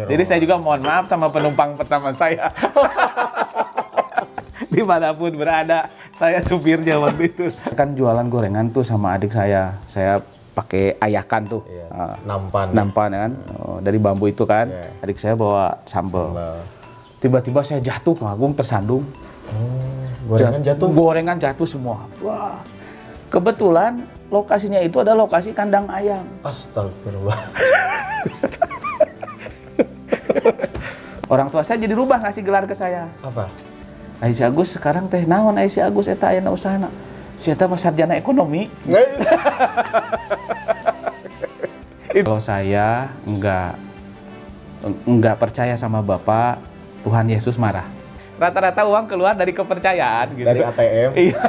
Jadi saya juga mohon maaf sama penumpang pertama saya. Dimanapun berada, saya supirnya waktu itu. Kan jualan gorengan tuh sama adik saya pakai ayakan tuh. Iya. Nampan. Nampan kan, dari bambu itu kan. Iya. Adik saya bawa sambal. Tiba-tiba saya jatuh, Kang Agung tersandung. Gorengan jatuh? Gorengan jatuh semua. Wah. Kebetulan lokasinya itu ada lokasi kandang ayam. Astagfirullah. Orang tua saya jadi rubah ngasih gelar ke saya. Apa? Aisyah Agus sekarang teh naon Aisyah Agus eta aya usahana. Si eta mah sarjana ekonomi. Kalau saya enggak percaya sama Bapak, Tuhan Yesus marah. Rata-rata uang keluar dari kepercayaan gitu. Dari ATM? Iya.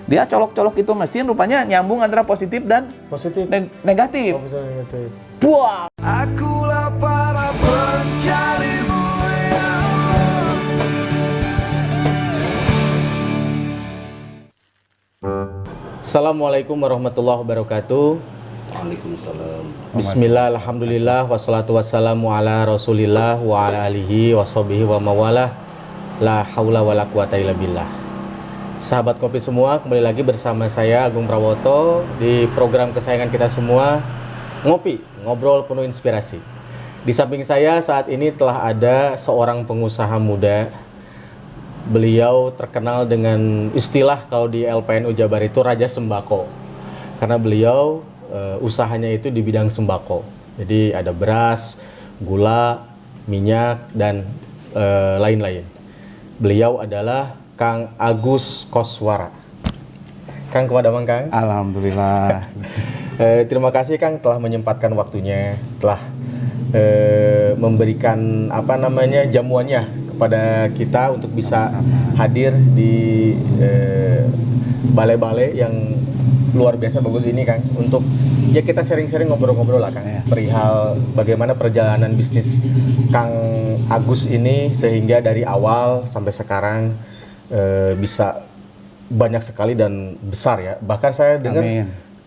Dia colok-colok itu mesin rupanya nyambung antara positif dan Positif. negatif. Oh, bisa negatif. Buah. Akulah para pencarimu ya Allah. Assalamualaikum warahmatullahi wabarakatuh. Waalaikumsalam. Bismillah, alhamdulillah, wassalatu wassalamu ala rasulillah wa ala alihi wa sahbihi wa mawalah. La haula wa la quwata illa billah. Sahabat kopi semua, kembali lagi bersama saya Agung Prawoto di program kesayangan kita semua, Ngopi, Ngobrol Penuh Inspirasi. Di samping saya saat ini telah ada seorang pengusaha muda. Beliau terkenal dengan istilah kalau di LPNU Jabar itu Raja Sembako. Karena beliau usahanya itu di bidang sembako. Jadi ada beras, gula, minyak, dan lain-lain. Beliau adalah Kang Agus Koswara. Kang, kemadaman Kang? Alhamdulillah. Terima kasih Kang telah menyempatkan waktunya, telah memberikan jamuannya kepada kita untuk bisa hadir di balai-balai yang luar biasa bagus ini Kang, untuk ya kita sharing-sharing, ngobrol-ngobrol lah Kang, perihal bagaimana perjalanan bisnis Kang Agus ini sehingga dari awal sampai sekarang bisa banyak sekali dan besar ya. Bahkan saya dengar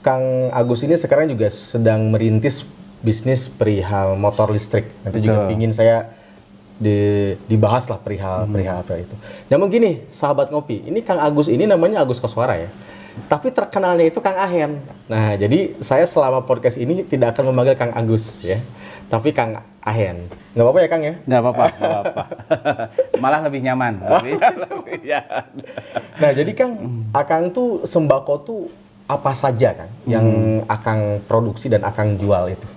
Kang Agus ini sekarang juga sedang merintis bisnis perihal motor listrik. Nanti juga ingin saya dibahas lah perihal itu. Namun gini, sahabat ngopi, ini Kang Agus ini namanya Agus Koswara ya. Tapi terkenalnya itu Kang Ahen. Nah, jadi saya selama podcast ini tidak akan memanggil Kang Agus ya, tapi Kang Ahen. Nggak apa-apa ya Kang ya? Nggak apa-apa. Malah lebih nyaman. Nah, jadi Kang, Akang tuh sembako tuh apa saja Kang yang Akang produksi dan Akang jual itu?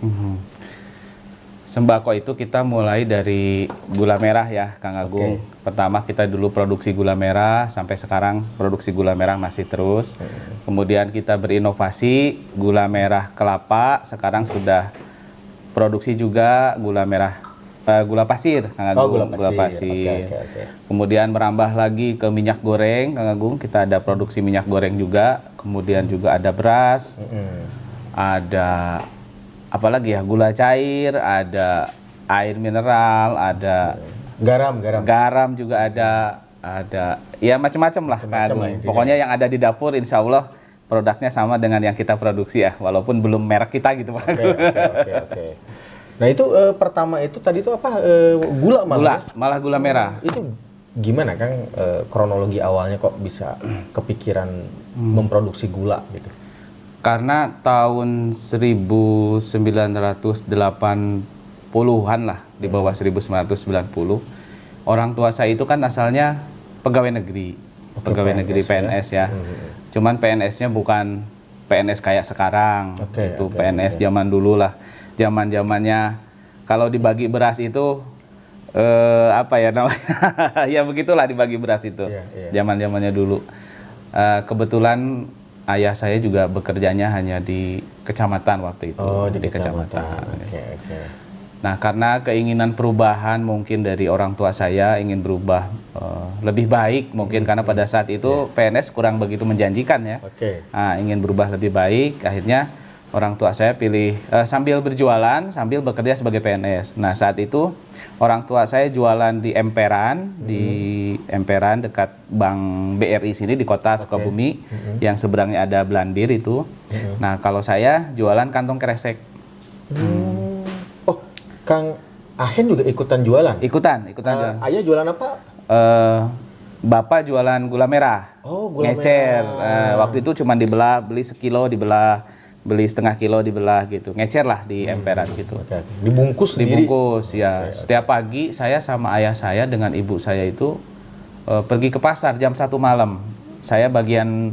Sembako itu kita mulai dari gula merah ya, Kang Agung. Pertama kita dulu produksi gula merah, sampai sekarang produksi gula merah masih terus. Kemudian kita berinovasi gula merah kelapa, sekarang sudah produksi juga gula merah, gula pasir, Kang Agung. Gula pasir. Kemudian merambah lagi ke minyak goreng, Kang Agung. Kita ada produksi minyak goreng juga. Kemudian juga ada beras, ada apalagi ya, gula cair, ada air mineral, ada garam juga ada ya macam-macam lah. Pokoknya yang ada di dapur insya Allah produknya sama dengan yang kita produksi ya, walaupun belum merek kita gitu Pak. Oke. Nah itu pertama itu tadi itu apa, gula malah gula merah. Itu gimana Kang, kronologi awalnya kok bisa kepikiran memproduksi gula gitu? Karena tahun 1980-an lah, di bawah 1990, orang tua saya itu kan asalnya pegawai negeri, PNS ya. Cuman PNS-nya bukan PNS kayak sekarang, itu PNS zaman dulu lah, zaman-zamannya kalau dibagi beras itu apa ya namanya, ya begitulah dibagi beras itu, zaman-zamannya dulu. Kebetulan ayah saya juga bekerjanya hanya di kecamatan waktu itu. Di kecamatan. Nah, karena keinginan perubahan mungkin dari orang tua saya, ingin berubah lebih baik mungkin, karena pada saat itu PNS kurang begitu menjanjikan ya. Nah, ingin berubah lebih baik, akhirnya orang tua saya pilih sambil berjualan, sambil bekerja sebagai PNS. Nah, saat itu orang tua saya jualan di Emperan, dekat Bank BRI sini di kota Sukabumi, yang seberangnya ada Belandir itu. Nah, kalau saya jualan kantong kresek. Kang Ahen juga ikutan jualan? Ikutan jualan. Ayah jualan apa? Bapak jualan gula merah. Oh, gula ngecer. merah. Waktu itu cuma dibelah, beli sekilo dibelah, beli setengah kilo dibelah gitu. Ngecer lah di emperan gitu. Oke. Dibungkus sendiri? Dibungkus ya. Setiap pagi saya sama ayah saya dengan ibu saya itu pergi ke pasar jam 1 malam. Saya bagian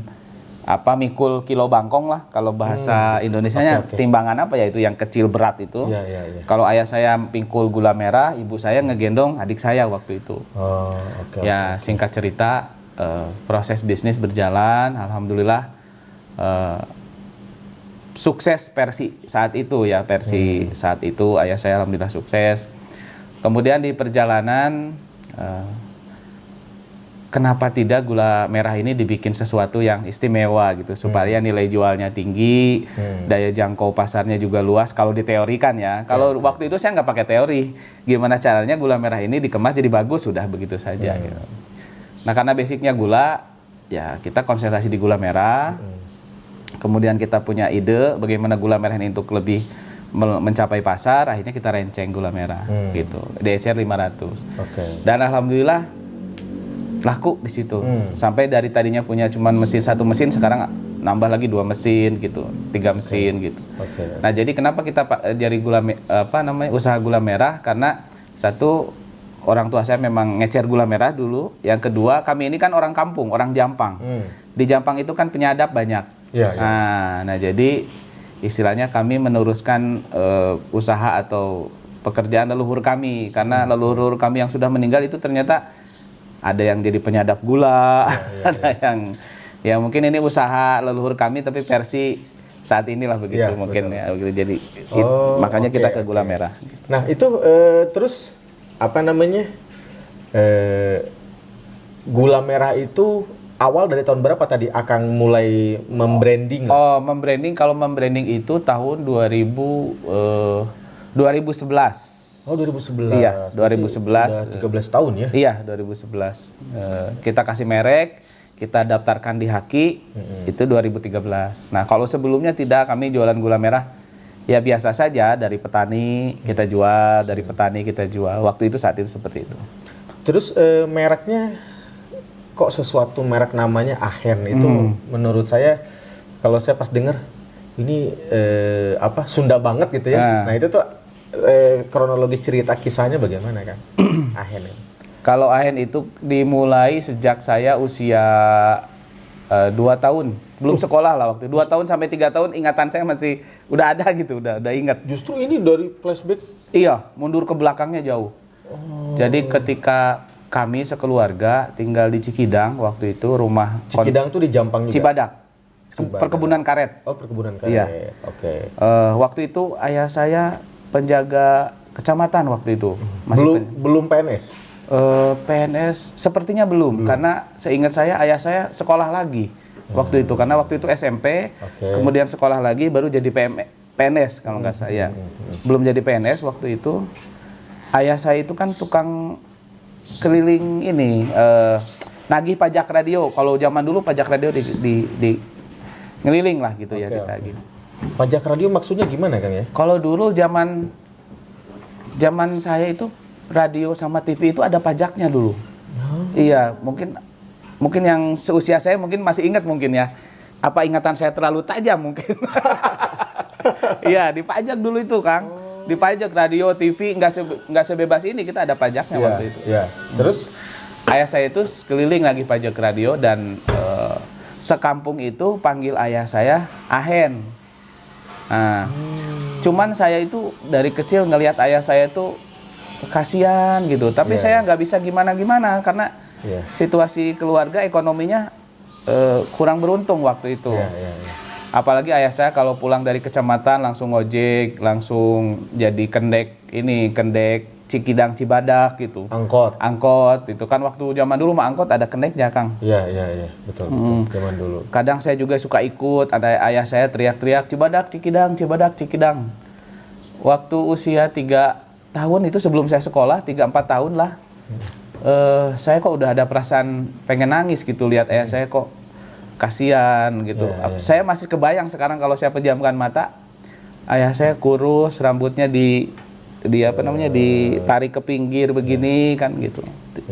mikul kilo bangkong lah kalau bahasa Indonesianya. Oke. Timbangan apa ya itu yang kecil berat itu. Iya. Kalau ayah saya pikul gula merah, ibu saya ngegendong adik saya waktu itu. Oh, oke. Ya, singkat cerita, proses bisnis berjalan, alhamdulillah sukses Persi saat itu ya, saat itu ayah saya alhamdulillah sukses. Kemudian di perjalanan, kenapa tidak gula merah ini dibikin sesuatu yang istimewa gitu, supaya nilai jualnya tinggi, daya jangkau pasarnya juga luas kalau diteorikan ya. Kalau waktu itu saya nggak pakai teori, gimana caranya gula merah ini dikemas jadi bagus, sudah begitu saja gitu. Nah, karena basicnya gula, ya kita konsentrasi di gula merah. Kemudian kita punya ide bagaimana gula merah ini untuk lebih mencapai pasar, akhirnya kita renceng gula merah gitu. DCR 500. Oke. Dan alhamdulillah laku di situ. Sampai dari tadinya punya cuman satu mesin, sekarang nambah lagi 2 mesin gitu, 3 mesin gitu. Oke. Nah, jadi kenapa kita dari usaha gula merah? Karena satu, orang tua saya memang ngecer gula merah dulu. Yang kedua, kami ini kan orang kampung, orang Jampang. Di Jampang itu kan penyadap banyak. Iya. Nah, jadi istilahnya kami meneruskan usaha atau pekerjaan leluhur kami, karena leluhur kami yang sudah meninggal itu ternyata ada yang jadi penyadap gula, ada yang ya mungkin ini usaha leluhur kami tapi versi saat inilah begitu mungkin betul. ya begitu. Jadi makanya oke, kita ke gula merah. Nah, itu terus gula merah itu awal dari tahun berapa tadi akan mulai membranding? Membranding, kalau membranding itu tahun 2011. Oh, 2011. Iya, 2011. Udah 13 tahun ya? Iya, 2011. Kita kasih merek, kita daftarkan di Haki, itu 2013. Nah, kalau sebelumnya tidak, kami jualan gula merah ya biasa saja, dari petani kita jual, dari petani kita jual. Waktu itu, saat itu seperti itu. Terus mereknya kok sesuatu merek namanya Ahen itu menurut saya, kalau saya pas dengar ini Sunda banget gitu ya. Nah, itu tuh kronologi cerita kisahnya bagaimana kan? Ahen ini. Kalau Ahen itu dimulai sejak saya usia 2 tahun, belum sekolah lah waktu 2 tahun sampai 3 tahun, ingatan saya masih udah ada gitu, udah ingat. Justru ini dari flashback? Iya, mundur ke belakangnya jauh. Jadi ketika kami sekeluarga tinggal di Cikidang waktu itu, rumah Cikidang tuh di Jampang juga? Cibadak. Perkebunan karet. Oh, perkebunan karet. Iya. Oke. Waktu itu ayah saya penjaga kecamatan waktu itu. Belum PNS? PNS sepertinya belum. Karena seingat saya ayah saya sekolah lagi waktu itu, karena waktu itu SMP, kemudian sekolah lagi baru jadi PNS kalau nggak saya. Belum jadi PNS waktu itu. Ayah saya itu kan tukang keliling ini, nagih pajak radio. Kalau zaman dulu pajak radio di ngeliling lah gitu ya ditagih. Pajak radio maksudnya gimana Kang ya? Kalau dulu zaman saya itu radio sama TV itu ada pajaknya dulu. Iya, mungkin yang seusia saya mungkin masih ingat mungkin ya. Apa ingatan saya terlalu tajam mungkin? Iya, dipajak dulu itu Kang. Dipajak radio, TV, nggak sebebas ini, kita ada pajaknya waktu itu. Iya. Terus ayah saya itu keliling lagi pajak radio, dan sekampung itu panggil ayah saya Ahen. Nah, cuman saya itu dari kecil ngelihat ayah saya itu kasihan gitu, tapi saya nggak bisa gimana-gimana karena situasi keluarga ekonominya kurang beruntung waktu itu. Apalagi ayah saya kalau pulang dari kecamatan langsung ojek, langsung jadi kendek Cikidang Cibadak gitu. Angkot itu kan waktu zaman dulu mah angkot ada kendeknya Kang. Iya, betul zaman dulu. Kadang saya juga suka ikut, ada ayah saya teriak-teriak Cibadak Cikidang. Waktu usia 3 tahun itu, sebelum saya sekolah 3-4 tahun lah, saya kok udah ada perasaan pengen nangis gitu lihat ayah saya kok kasihan gitu. Saya masih kebayang sekarang kalau saya pejamkan mata, ayah saya kurus, rambutnya ditarik ke pinggir begini kan gitu.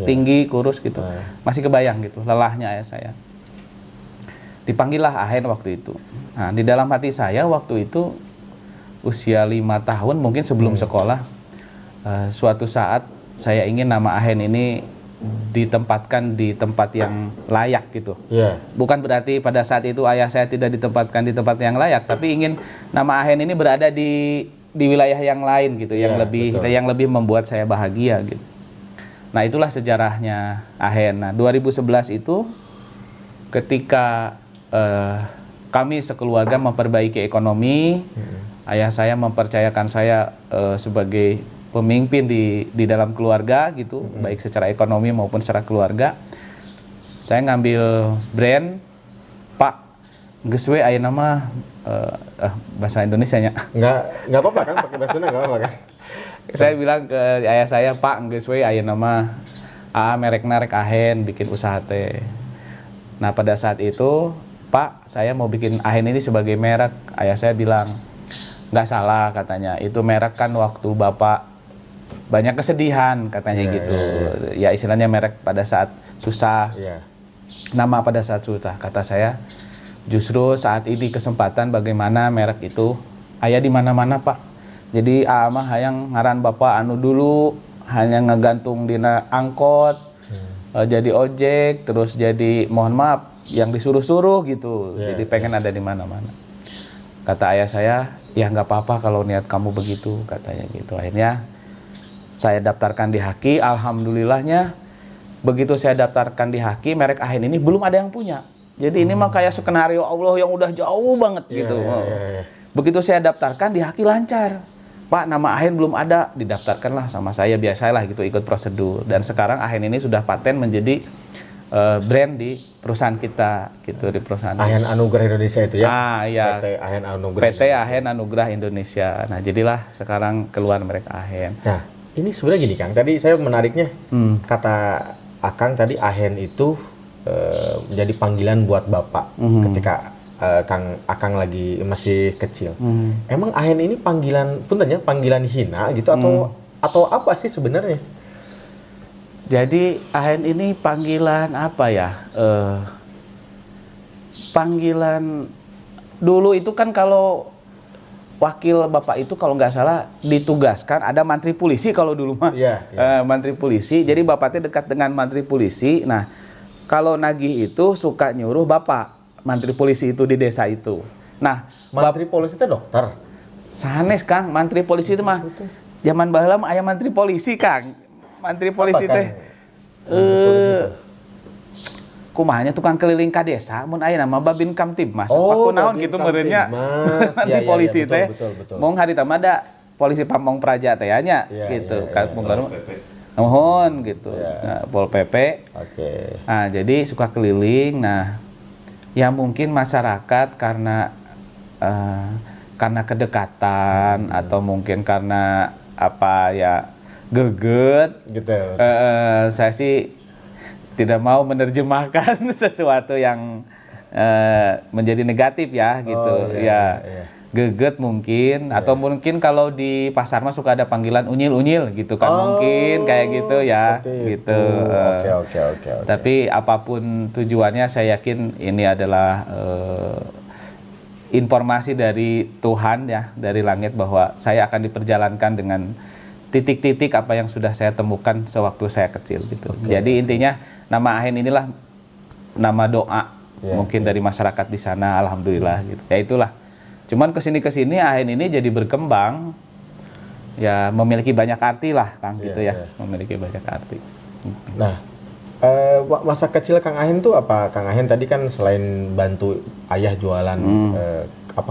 Tinggi, kurus gitu. Masih kebayang gitu lelahnya ayah saya. Dipanggillah Ahen waktu itu. Nah, di dalam hati saya waktu itu usia 5 tahun mungkin sebelum sekolah, suatu saat saya ingin nama Ahen ini ditempatkan di tempat yang layak gitu. Bukan berarti pada saat itu ayah saya tidak ditempatkan di tempat yang layak, tapi ingin nama Ahen ini berada di wilayah yang lain gitu, yang lebih membuat saya bahagia gitu. Nah, itulah sejarahnya Ahen. Nah, 2011 itu ketika kami sekeluarga memperbaiki ekonomi, ayah saya mempercayakan saya sebagai pemimpin di dalam keluarga gitu, baik secara ekonomi maupun secara keluarga. Saya ngambil brand, Pak, geus we aya nama bahasa Indonesianya. Nggak apa-apa kan, pakai bahasa Sunda nggak apa-apa kan. Saya bilang ke ayah saya, Pak, geus we aya nama merekna rek Ahen bikin usaha teh. Nah, pada saat itu, Pak, saya mau bikin Ahen ini sebagai merek. Ayah saya bilang, nggak salah katanya, itu merek kan waktu Bapak banyak kesedihan katanya gitu. Ya istilahnya merek pada saat susah, nama pada saat susah. Kata saya, justru saat ini kesempatan bagaimana merek itu aya di mana-mana Pak. Jadi mah hayang ngaran Bapak anu dulu hanya ngegantung dina angkot, jadi ojek, terus jadi mohon maaf yang disuruh-suruh gitu. Jadi pengen ada di mana-mana. Kata ayah saya, ya nggak apa-apa kalau niat kamu begitu katanya gitu. Akhirnya saya daftarkan di Haki, alhamdulillahnya begitu saya daftarkan di Haki, merek Ahen ini belum ada yang punya. Jadi ini mah kayak skenario Allah yang udah jauh banget gitu. Begitu saya daftarkan di Haki lancar. Pak, nama Ahen belum ada, didaftarkanlah sama saya, biasalah gitu ikut prosedur. Dan sekarang Ahen ini sudah paten menjadi brand di perusahaan kita gitu, di perusahaan Ahen Anugerah Indonesia itu ya. Iya. PT Ahen Anugerah. PT Ahen Anugerah Indonesia. Nah, jadilah sekarang keluar merek Ahen. Nah, ini sebenarnya gini Kang, tadi saya menariknya kata Akang tadi Ahen itu menjadi panggilan buat Bapak ketika Akang lagi masih kecil. Emang Ahen ini panggilan, puntennya panggilan hina gitu atau apa sih sebenarnya? Jadi Ahen ini panggilan apa ya? Panggilan dulu itu kan kalau wakil Bapak itu kalau nggak salah ditugaskan ada mantri polisi kalau dulu mah. Mantri polisi. Jadi Bapaknya dekat dengan mantri polisi. Nah, kalau nagih itu suka nyuruh Bapak mantri polisi itu di desa itu. Nah, mantri polisi itu dokter. Sanes Kang, mantri polisi itu mah zaman baheula mah aya mantri polisi Kang. Mantri polisi teh kumahanya tukang keliling ka desa mun aya nama Babin Kamtibmas. Aku naon gitu meureunnya. Mantri polisi teh. Mung harita mah da polisi Pamong Praja teh nya gitu. Mohon gitu. Nah, Pol PP. Nah, jadi suka keliling. Nah, ya mungkin masyarakat karena kedekatan atau mungkin karena apa ya geget gitu. Saya sih tidak mau menerjemahkan sesuatu yang menjadi negatif ya gitu. Geget mungkin atau mungkin kalau di pasar mah suka ada panggilan unyil-unyil gitu kan, mungkin kayak gitu ya gitu. Oke. Tapi apapun tujuannya saya yakin ini adalah informasi dari Tuhan ya, dari langit bahwa saya akan diperjalankan dengan titik-titik apa yang sudah saya temukan sewaktu saya kecil gitu. Jadi intinya nama Ahen inilah nama doa mungkin dari masyarakat di sana, alhamdulillah gitu. Ya itulah. Cuman kesini Ahen ini jadi berkembang, ya memiliki banyak arti lah Kang gitu ya, memiliki banyak arti. Nah, masa kecil Kang Ahen tuh apa? Kang Ahen tadi kan selain bantu ayah jualan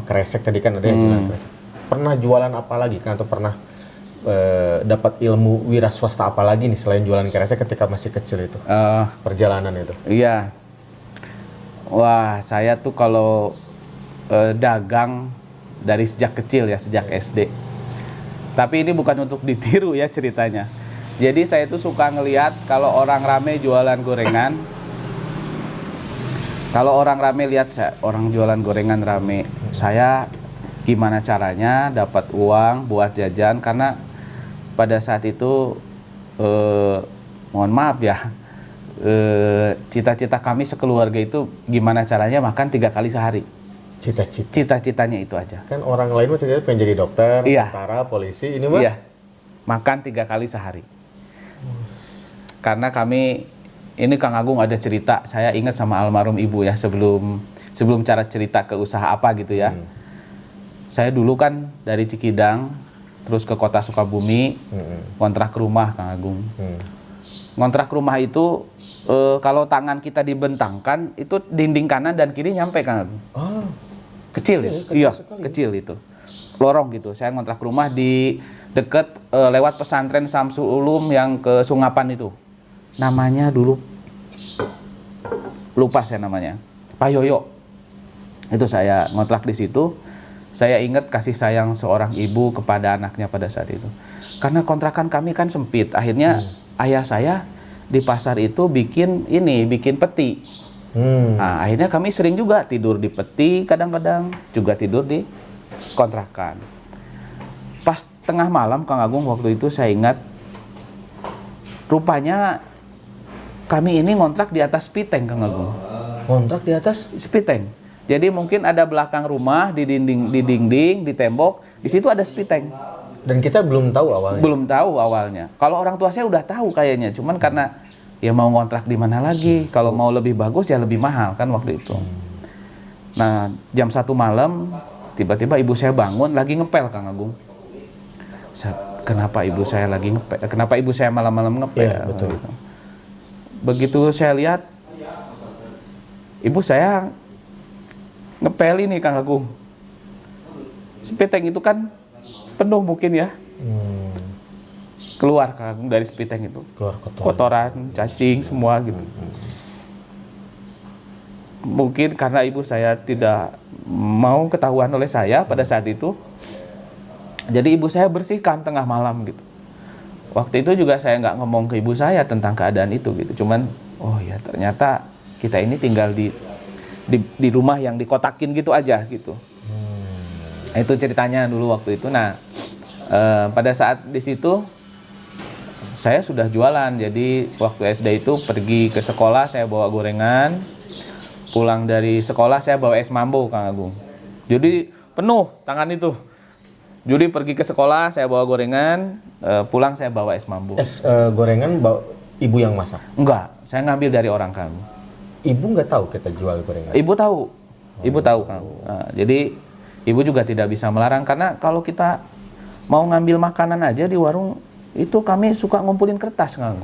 kresek tadi kan ada yang jualan kresek. Pernah jualan apa lagi kan, atau pernah dapat ilmu wira swasta apa lagi nih selain jualan kresek ketika masih kecil itu? Perjalanan itu. Iya. Wah, saya tuh kalau dagang dari sejak kecil ya, sejak SD. Tapi ini bukan untuk ditiru ya ceritanya. Jadi saya tuh suka ngelihat kalau orang rame jualan gorengan. Kalau orang rame lihat orang jualan gorengan rame, saya gimana caranya dapat uang buat jajan, karena pada saat itu mohon maaf ya, cita-cita kami sekeluarga itu gimana caranya makan 3 kali sehari. Cita-cita. Cita-citanya itu aja. Kan orang lain mah cita-cita pengen jadi dokter, Iya. tentara, polisi. Ini mah Iya, makan 3 kali sehari. Karena kami, ini Kang Agung ada cerita, saya ingat sama almarhum ibu ya, sebelum cara cerita ke usaha apa gitu ya. Saya dulu kan dari Cikidang, terus ke kota Sukabumi, kontrak rumah Kang Agung. Kontrak rumah itu, kalau tangan kita dibentangkan, itu dinding kanan dan kiri nyampe Kang Agung. Ah, Kecil ya? kecil Iya, sekali. kecil itu. Lorong gitu. Saya ngontrak rumah di deket lewat pesantren Samsul Ulum yang ke Sungapan itu. Namanya dulu lupa saya namanya. Pak Yoyo. Itu saya ngontrak di situ. Saya ingat kasih sayang seorang ibu kepada anaknya pada saat itu. Karena kontrakan kami kan sempit. Akhirnya ayah saya di pasar itu bikin peti. Nah, akhirnya kami sering juga tidur di peti, kadang-kadang juga tidur di kontrakan. Pas tengah malam Kang Agung waktu itu saya ingat, rupanya kami ini ngontrak di atas spiteng Kang Agung. Kontrak di atas? Spiteng. Jadi mungkin ada belakang rumah di dinding, di tembok, di situ ada spiteng. Dan kita belum tahu awalnya. Belum tahu awalnya. Kalau orang tua saya udah tahu kayaknya, cuman karena ya mau ngontrak di mana lagi, kalau mau lebih bagus ya lebih mahal kan waktu itu. Nah, jam 1 malam tiba-tiba ibu saya bangun lagi ngepel Kang Agung. Kenapa ibu saya lagi ngepel? Kenapa ibu saya malam-malam ngepel? Iya, betul. Gitu. Begitu saya lihat ibu saya ngepel ini Kang Agung. Spiteng itu kan penuh mungkin ya. Keluar Kang Agung dari spiteng itu. Keluar kotoran. Kotoran, cacing, semua gitu. Mungkin karena ibu saya tidak mau ketahuan oleh saya pada saat itu. Jadi ibu saya bersihkan tengah malam gitu. Waktu itu juga saya nggak ngomong ke ibu saya tentang keadaan itu gitu. Cuman, oh ya ternyata kita ini tinggal di rumah yang dikotakin gitu aja gitu. Itu ceritanya dulu waktu itu. Nah, pada saat di situ saya sudah jualan. Jadi waktu SD itu pergi ke sekolah saya bawa gorengan. Pulang dari sekolah saya bawa es mambo Kang Agung. Jadi penuh tangan itu. Jadi pergi ke sekolah saya bawa gorengan, pulang saya bawa es mambo. Es gorengan ibu yang masak? Enggak, saya ngambil dari orang Kang. Ibu nggak tahu kita jual gorengan? Ibu tahu. Ibu tahu Kang. Nah, jadi ibu juga tidak bisa melarang karena kalau kita mau ngambil makanan aja di warung itu kami suka ngumpulin kertas Kang.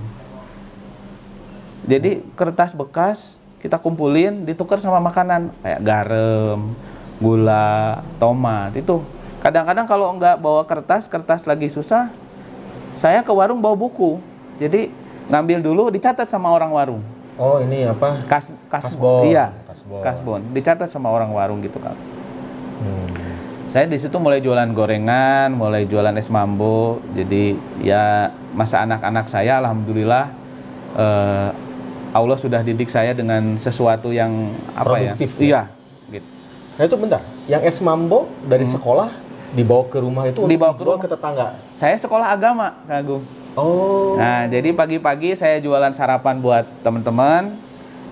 Jadi kertas bekas kita kumpulin ditukar sama makanan kayak garam, gula, tomat itu. Kadang-kadang kalau nggak bawa kertas lagi susah, saya ke warung bawa buku. Jadi ngambil dulu dicatat sama orang warung. Oh ini apa? Kasbon. Iya, Kasbon. kasbon. Dicatat sama orang warung gitu Kang. Saya di situ mulai jualan gorengan, mulai jualan es mambo. Jadi ya masa anak-anak saya alhamdulillah Allah sudah didik saya dengan sesuatu yang apa produktif, ya? Iya, gitu. Nah itu bentar, yang es mambo dari sekolah dibawa ke rumah itu Dibawa untuk ke dijual rumah. ke tetangga? Saya sekolah agama, Kang Agung. Oh. Nah, jadi pagi-pagi saya jualan sarapan buat teman-teman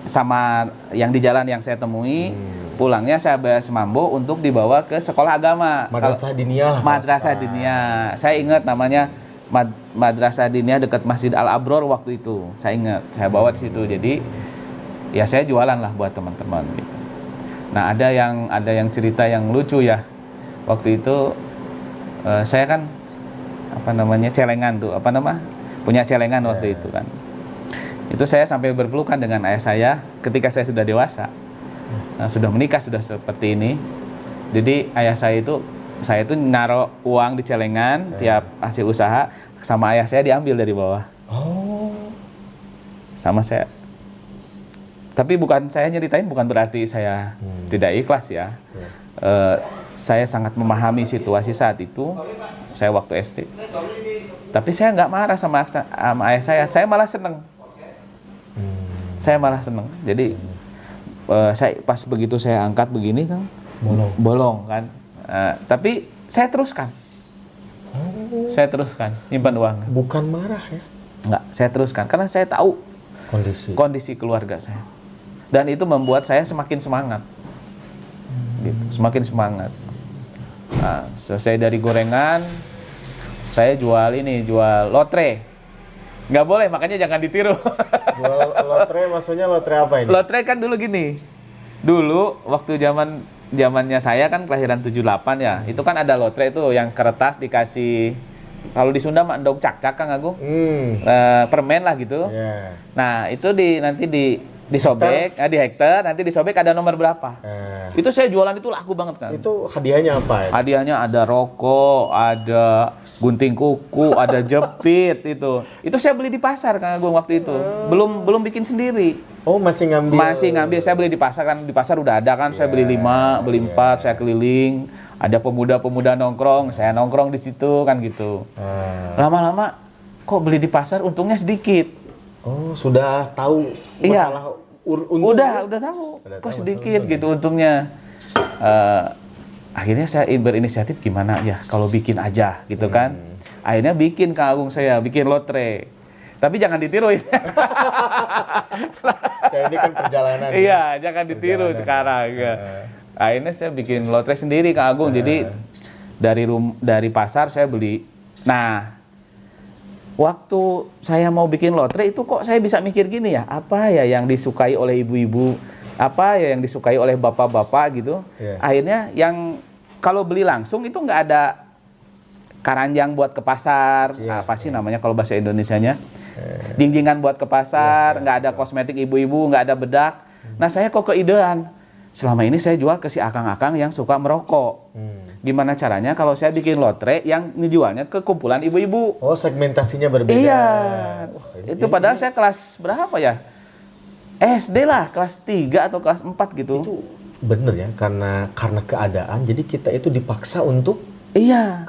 sama yang di jalan yang saya temui. Pulangnya saya bawa es mambo untuk dibawa ke sekolah agama. Madrasah Diniyah. Madrasah Diniyah. Saya ingat namanya Madrasah Diniyah dekat Masjid Al Abror waktu itu. Saya ingat, saya bawa di situ. Jadi ya saya jualan lah buat teman-teman gitu. Nah, ada yang cerita yang lucu ya. Waktu itu saya kan celengan tuh, punya celengan waktu itu kan. Itu saya sampai berpelukan dengan ayah saya ketika saya sudah dewasa. Nah, sudah menikah, sudah seperti ini. Jadi ayah saya itu naruh uang di celengan tiap hasil usaha, sama ayah saya diambil dari bawah. Oh. Sama saya. Tapi saya nyeritain bukan berarti saya tidak ikhlas ya. Saya sangat memahami situasi saat itu. Saya waktu SD. Tapi saya nggak marah sama ayah saya. Saya malah seneng. Saya malah seneng. Jadi saya pas begitu saya angkat begini kan, bolong kan. Tapi saya teruskan. Saya teruskan, nyimpan uang. Bukan marah ya? Enggak, saya teruskan karena saya tahu Kondisi keluarga saya. Dan itu membuat saya semakin semangat. Gitu, semakin semangat. Nah, selesai dari gorengan, saya jual lotre. Nggak boleh, makanya jangan ditiru. Jual lotre, maksudnya lotre apa ini? Lotre kan dulu gini. Dulu waktu zamannya saya kan kelahiran 78 ya. Itu kan ada lotre itu yang kertas dikasih, kalau di Sunda mah endog cak-cak Kang Agung. Permen lah gitu. Yeah. Nah, itu nanti disobek, di hektar, nanti disobek ada nomor berapa. Itu saya jualan itu laku banget kan. Itu hadiahnya apa ya? Hadiahnya ada rokok, ada gunting kuku, ada jepit itu. Itu saya beli di pasar Kang Agung waktu itu. Belum bikin sendiri. Oh, masih ngambil. Masih ngambil, saya beli di pasar kan. Di pasar udah ada kan, saya beli 5, beli 4, saya keliling. Ada pemuda-pemuda nongkrong, saya nongkrong di situ kan gitu. Lama-lama kok beli di pasar untungnya sedikit. Oh, sudah tahu masalah untung? Udah tahu. Kok sedikit gitu untungnya. Akhirnya saya berinisiatif gimana ya kalau bikin aja gitu kan. Akhirnya bikin Kang Agung, saya bikin lotre. Tapi jangan ditiru ya. Ya, ini kan perjalanan. Iya, jangan ditiru sekarang. Ya. Akhirnya saya bikin lotre sendiri Kang Agung. Jadi dari pasar saya beli. Nah, waktu saya mau bikin lotre itu kok saya bisa mikir gini ya, apa ya yang disukai oleh ibu-ibu, apa ya yang disukai oleh bapak-bapak gitu. Akhirnya yang kalau beli langsung itu nggak ada keranjang buat ke pasar, apa sih namanya kalau bahasa Indonesianya, jinggingan buat ke pasar, nggak ada kosmetik ibu-ibu, nggak ada bedak. Nah saya kok keidean, selama ini saya jual ke si akang-akang yang suka merokok. Gimana caranya kalau saya bikin lotre yang ngejualnya ke kumpulan ibu-ibu? Oh, segmentasinya berbeda. Iya. Itu padahal saya kelas berapa ya? SD lah, kelas 3 atau kelas 4 gitu. Itu bener ya, karena keadaan, jadi kita itu dipaksa untuk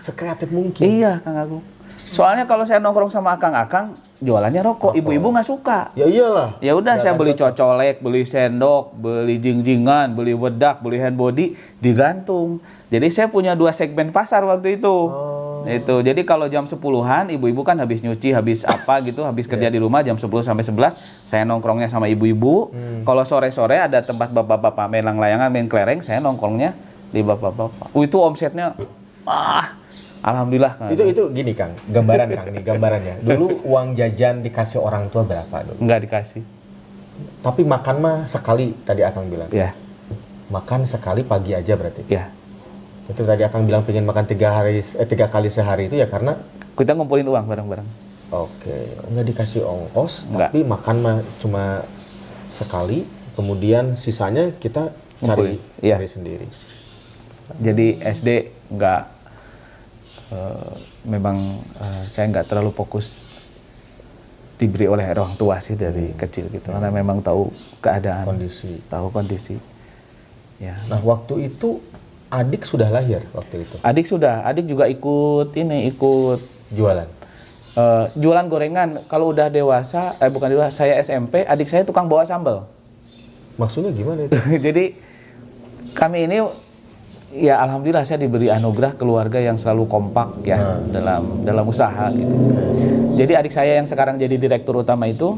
sekreatif mungkin. Iya, Kang Agung. Soalnya kalau saya nongkrong sama akang-akang, jualannya rokok, ibu-ibu nggak suka. Ya iyalah. Ya udah saya beli cocolek, beli sendok, beli jing-jingan, beli wedak, beli hand body, digantung. Jadi saya punya 2 segmen pasar waktu itu. Itu. Jadi kalau jam 10-an ibu-ibu kan habis nyuci, habis apa gitu, habis kerja di rumah jam 10 sampai 11, saya nongkrongnya sama ibu-ibu. Kalau sore-sore ada tempat bapak-bapak main layangan, main kelereng, saya nongkrongnya di bapak-bapak. Itu omsetnya alhamdulillah. Itu gini Kang, gambaran Kang nih, gambarannya. Dulu uang jajan dikasih orang tua berapa dulu? Enggak dikasih. Tapi makan mah sekali tadi Akang bilang. Iya. Makan sekali pagi aja berarti. Iya. Itu tadi Akang bilang pengen makan 3 kali sehari itu ya karena kita ngumpulin uang bareng-bareng. Oke, nggak dikasih ongkos, Enggak. tapi makan mah cuma sekali, kemudian sisanya kita cari sendiri. Jadi SD memang saya nggak terlalu fokus diberi oleh orang tua sih dari kecil gitu, karena memang tahu keadaan, tahu kondisi. Ya. Nah waktu itu adik sudah lahir waktu itu. Adik juga ikut Jualan. Jualan gorengan. Kalau udah dewasa, bukan dewasa, saya SMP, adik saya tukang bawa sambal. Maksudnya gimana itu? Jadi kami ini ya alhamdulillah saya diberi anugerah keluarga yang selalu kompak ya dalam usaha gitu. Jadi adik saya yang sekarang jadi direktur utama itu,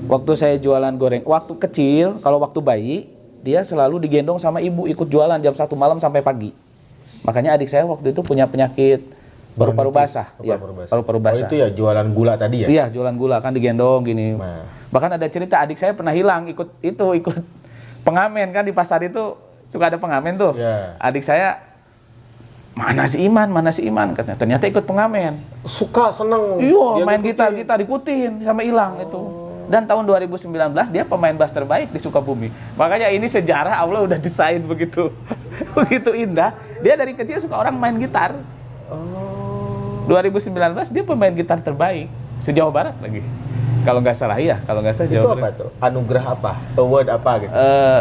waktu saya jualan goreng, waktu kecil, kalau waktu bayi, dia selalu digendong sama ibu ikut jualan jam 1 malam sampai pagi. Makanya adik saya waktu itu punya penyakit paru-paru basah. Paru-paru basah. Oh itu ya jualan gula tadi ya? Iya, jualan gula kan digendong gini. Bahkan ada cerita adik saya pernah hilang ikut pengamen kan di pasar itu suka ada pengamen tuh. Adik saya mana si Iman katanya. Ternyata ikut pengamen. Suka seneng. Iya, main gitar ikutin sampai hilang itu. Dan tahun 2019 dia pemain bass terbaik di Sukabumi. Makanya ini sejarah Allah udah desain begitu indah. Dia dari kecil suka orang main gitar. 2019 dia pemain gitar terbaik se-Jawa Barat lagi. Kalau nggak salah itu Jawa apa tuh? Anugerah apa? Award apa gitu?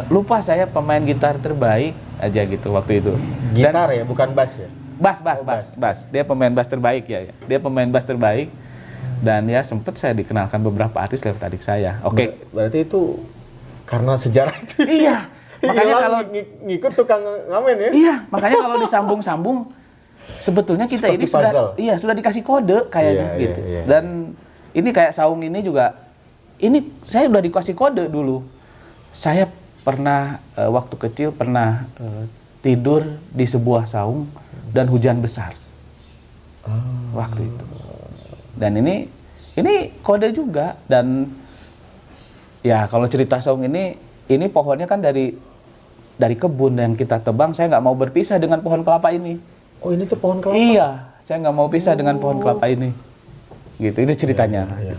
Lupa saya, pemain gitar terbaik aja gitu waktu itu. Gitar ya, bukan bass ya? Bass. Dia pemain bass terbaik ya. Dia pemain bass terbaik. Dan ya sempet saya dikenalkan beberapa artis lewat adik saya. Oke. Berarti itu karena sejarah itu. Iya. Makanya kalau ngikut tukang ngamen ya? Iya, makanya kalau disambung-sambung sebetulnya kita Seperti ini sudah puzzle. sudah dikasih kode kayaknya Iya, gitu. iya. Dan ini kayak saung ini juga, ini saya udah dikasih kode dulu. Saya pernah waktu kecil pernah tidur di sebuah saung dan hujan besar waktu itu. Dan ini kode juga. Dan ya kalau cerita saung ini pohonnya kan dari kebun yang kita tebang. Saya nggak mau berpisah dengan pohon kelapa ini. Oh, ini tuh pohon kelapa. Iya, saya nggak mau pisah dengan pohon kelapa ini. Gitu, itu ceritanya. Iya.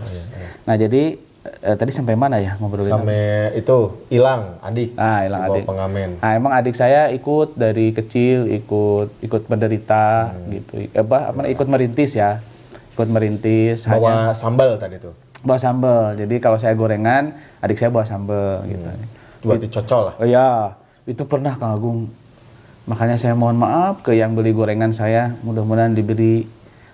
Nah, jadi tadi sampai mana ya ngobrolin? Sampai itu hilang adik. Hilang dibawa adik. pengamen. Emang adik saya ikut dari kecil, ikut menderita gitu. Ikut merintis ya. Ikut merintis. Bawa sambal tadi tuh. Bawa sambal. Jadi kalau saya gorengan, adik saya bawa sambal gitu. Buat dicocol lah. Oh iya, itu pernah Kang Agung. Makanya saya mohon maaf ke yang beli gorengan saya. Mudah-mudahan diberi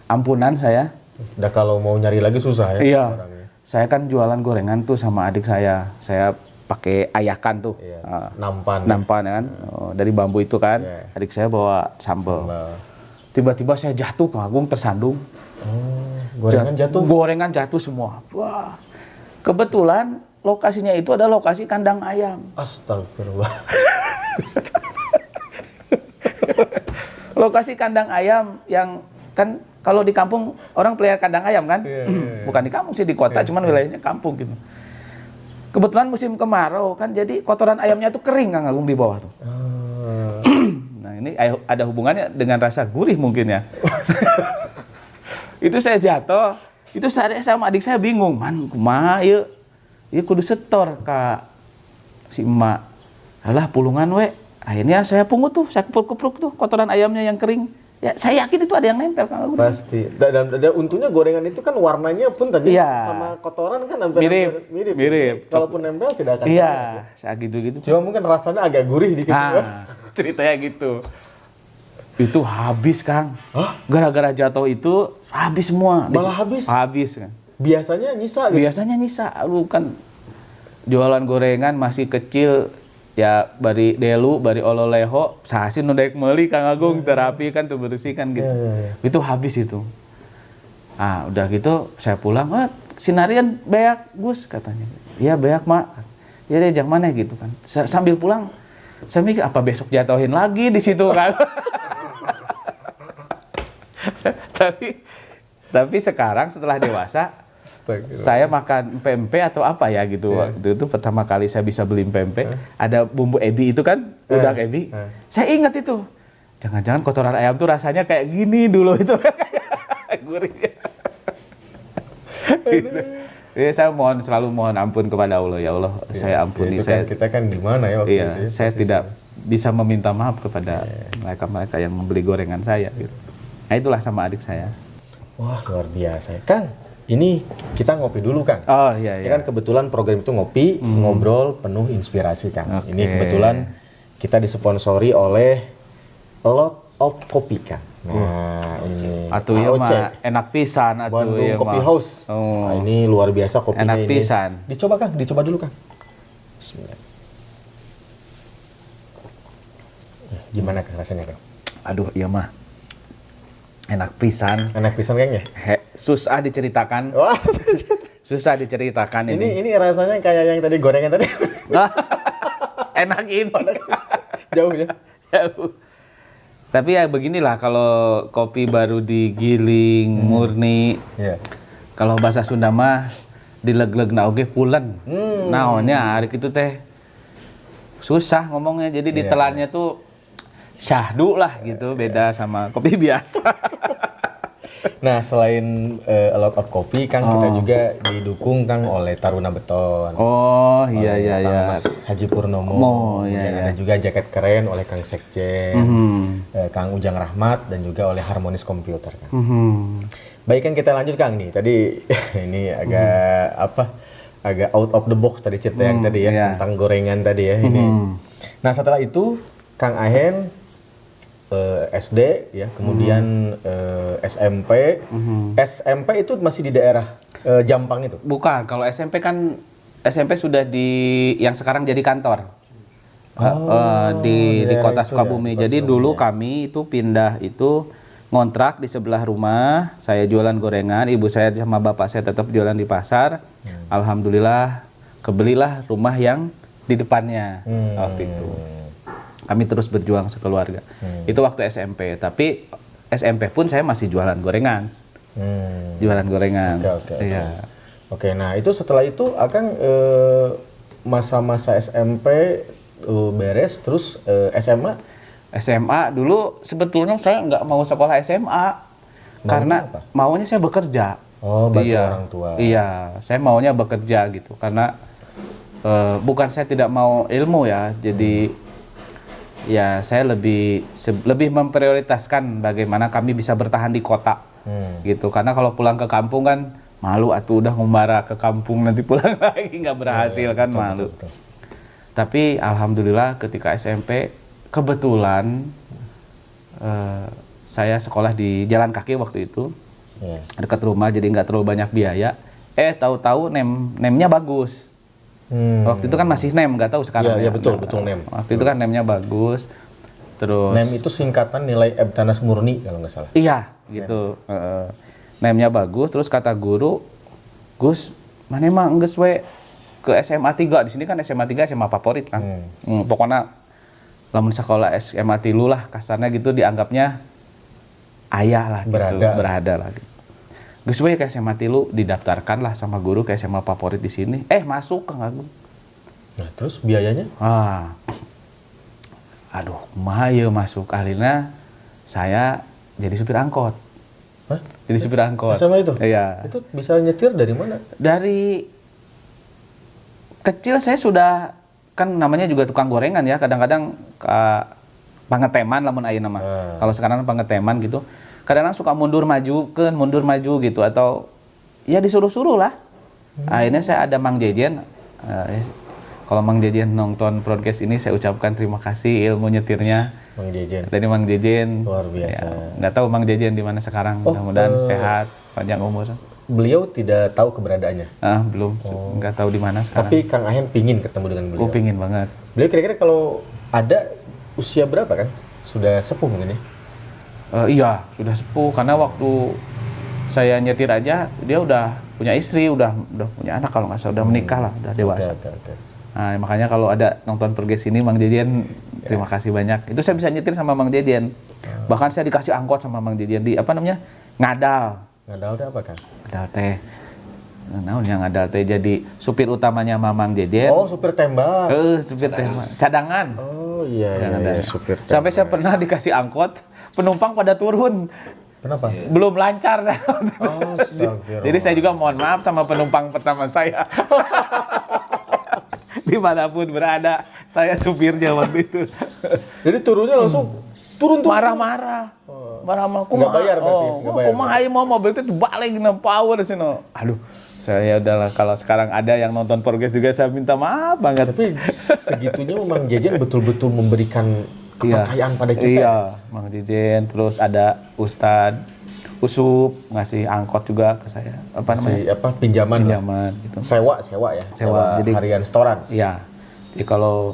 ampunan saya. Udah kalau mau nyari lagi susah ya. Iya. Orangnya. Saya kan jualan gorengan tuh sama adik saya. Saya pakai ayakan tuh. Iya. Nampan. Nampan ya kan. Dari bambu itu kan. Iya. Adik saya bawa sambal. Tiba-tiba saya jatuh Kang Agung, tersandung. Gorengan jatuh. Gorengan jatuh semua. Wah. Kebetulan lokasinya itu ada lokasi kandang ayam. Astagfirullah. Lokasi kandang ayam yang kan kalau di kampung orang pelihara kandang ayam kan? Iya. Bukan di kampung sih, di kota, cuman wilayahnya kampung gitu. Kebetulan musim kemarau kan, jadi kotoran ayamnya tuh kering Kang Agung di bawah tuh. Nah, ini ada hubungannya dengan rasa gurih mungkin ya. Itu saya jatuh, itu saya sama adik saya bingung, man kumaha ieu? Ieu kudu setor ka si emak. Alah pulungan we. Akhirnya saya pungut tuh, saya kupruk-kupruk tuh kotoran ayamnya yang kering. Ya, saya yakin itu ada yang nempel Kang Agung. Pasti. Dan untungnya gorengan itu kan warnanya pun tadi Iya. sama kotoran kan hampir mirip. Mirip. Kalaupun nempel tidak akan Iya, terlihat ya. saya gitu-gitu. Cuma mungkin rasanya agak gurih dikit. Ceritanya gitu. Itu habis Kang. Hah? Gara-gara jatuh itu habis semua. Malah habis? Habis kan. Biasanya nyisa gitu. Biasanya nyisa. Lu kan jualan gorengan masih kecil. Ya bari delu, bari ololeho, sahasi nu daek meuli Kang Agung, terapi kan tuh bersih kan gitu. Itu habis itu. Udah gitu saya pulang, sinarian beak Gus katanya. Iya beak Mak. Ya deh jangan mana gitu kan. Sambil pulang saya mikir apa besok jatuhin lagi di situ kan. tapi sekarang setelah dewasa saya makan pempek atau apa ya gitu. Waktu itu pertama kali saya bisa beli pempek, ada bumbu ebi itu kan, udang ebi. Saya ingat itu. Jangan-jangan kotoran ayam tuh rasanya kayak gini dulu itu. Gurih. Gitu. Jadi saya selalu mohon ampun kepada Allah, ya Allah, saya ampuni. Itu kan kita kan di mana ya waktu itu. Ya, saya tidak bisa meminta maaf kepada mereka-mereka yang membeli gorengan saya gitu. Nah itulah sama adik saya. Wah, luar biasa. Kang, ini kita ngopi dulu, Kang. Oh iya. Ya kan kebetulan program itu ngopi, ngobrol penuh inspirasi, Kang. Oke. Ini kebetulan kita disponsori oleh Lot of Coffee, Kang. Nah, ini Atuh ya mah enak pisan atuh Bandung ya Coffee mah. House. Oh. Nah, ini luar biasa kopinya Enak ini. pisan. Dicoba, Kang. Dicoba dulu, Kang. Bismillah. Gimana, Kang, rasanya, Kang? Aduh iya mah. Enak pisan. Enak pisan, Kang, ya? Susah diceritakan. Wah, Susah diceritakan ini. ini rasanya kayak yang tadi gorengan tadi. Enak ini. Jauh ya. Jauh. Tapi ya beginilah kalau kopi baru digiling murni. Iya. Kalau bahasa Sunda mah dileg-legna oge pulen. Naonnya hari itu teh susah ngomongnya. Jadi ditelannya tuh syahdu lah gitu, beda sama kopi biasa. Nah, selain A Lot of Coffee, Kang, kita juga didukung, Kang, oleh Taruna Beton. Oh iya Oleh iya Kang iya. Mas Haji Purnomo. Iya, Kemudian iya. ada juga jaket keren oleh Kang Sekjen, Kang Ujang Rahmat, dan juga oleh Harmonis Computer, Kang. Baik, Kang, kita lanjut, Kang, nih. Tadi ini agak out of the box tadi cerita yang tadi ya, iya. tentang gorengan tadi ya. Ini. Nah, setelah itu Kang Ahen SD ya, kemudian SMP. SMP itu masih di daerah Jampang itu. Bukan, kalau SMP kan SMP sudah yang sekarang jadi kantor. di daerah kota itu ya, Sukabumi. di kota Jadi Sukabumi dulu ya. kami itu pindah itu ngontrak di sebelah rumah, saya jualan gorengan, ibu saya sama bapak saya tetap jualan di pasar. Alhamdulillah kebelilah rumah yang di depannya waktu itu. Kami terus berjuang sekeluarga. Itu waktu SMP, tapi SMP pun saya masih jualan gorengan. Jualan gorengan. Iya. Oke, nah itu setelah itu Akang masa-masa SMP beres, terus SMA? SMA dulu sebetulnya saya nggak mau sekolah SMA karena apa? maunya saya bekerja. Oh, bantu Iya. orang tua. Iya, saya maunya bekerja gitu karena bukan saya tidak mau ilmu ya, jadi ya saya lebih memprioritaskan bagaimana kami bisa bertahan di kota gitu. Karena kalau pulang ke kampung kan malu atuh udah ngumara ke kampung nanti pulang lagi nggak berhasil kan betul, malu. betul. Tapi alhamdulillah ketika SMP kebetulan saya sekolah di jalan kaki waktu itu. Iya. Dekat rumah jadi nggak terlalu banyak biaya. Tahu-tahu nemnya bagus. Waktu itu kan masih nem, nggak tahu sekarang. Iya, ya. betul, Nah, betul nem. Waktu itu kan nemnya bagus. Terus NEM itu singkatan nilai Ebtanas murni kalau nggak salah. iya gitu. Nemnya bagus. Terus kata guru, Gus, mana emang geus we ke SMA 3. Di sini kan SMA 3 SMA favorit kan. Pokoknya lamun sekolah SMA 3 lah kasarnya gitu dianggapnya ayah lah gitu, berada lah gitu. Gus we ke SMA 3 didaftarkan lah sama guru ke SMA favorit di sini. Masuk Kang Agung. Nah, terus biayanya? Aduh, kumaha ieu masuk akhirnya saya jadi supir angkot. Hah? Jadi supir angkot. SMA itu? Iya. Itu bisa nyetir dari mana? Dari kecil saya sudah kan namanya juga tukang gorengan ya, kadang-kadang pangeteman lamun ayeuna mah. Kalau sekarang pangeteman gitu. Kadang-kadang suka mundur maju gitu atau ya disuruh-suruh lah. Akhirnya saya ada Mang Jejen. Kalau Mang Jejen nonton podcast ini saya ucapkan terima kasih ilmu nyetirnya. Mang Jejen. Tadi Mang Jejen. Luar biasa. Ya, nggak tahu Mang Jejen di mana sekarang. Mudah-mudahan sehat, panjang umur. Beliau tidak tahu keberadaannya. Belum, nggak tahu di mana sekarang. Tapi Kang Ahen pingin ketemu dengan beliau. Pingin banget. Beliau kira-kira kalau ada usia berapa kan? Sudah sepuh mungkin ya? Iya, sudah sepuh karena waktu saya nyetir aja dia udah punya istri, udah punya anak kalau nggak salah, udah menikah lah, udah dewasa. Oke. Nah, makanya kalau ada nonton podcast ini Mang Jejen, terima kasih banyak. Itu saya bisa nyetir sama Mang Jejen. Bahkan saya dikasih angkot sama Mang Jejen di apa namanya? Ngadal. Ngadal itu apa kan? Ngadal teh. Nah, yang ngadal teh jadi supir utamanya Mamang Jejen. Oh, supir tembak. Supir tembak. Cadangan. Oh iya, supir tembak. Sampai saya pernah dikasih angkot, penumpang pada turun. Kenapa? Belum lancar saya. Oh, astagfirullah. Jadi saya juga mohon maaf sama penumpang pertama saya. Dimanapun berada, saya supirnya waktu itu. Jadi turunnya langsung turun. Marah-marah. Marah-marah. Nggak bayar berarti? Nggak bayar. Kumaha ieu mau mobil itu balik na power sih no. Aduh, saya udahlah kalau sekarang ada yang nonton podcast juga saya minta maaf banget. Tapi segitunya Mang Jejen betul-betul memberikan kepercayaan pada kita. Iya, Mang Jejen. Terus ada Ustadz Usup ngasih angkot juga ke saya. Pinjaman gitu. Sewa ya. Sewa Jadi harian setoran. Iya. Jadi kalau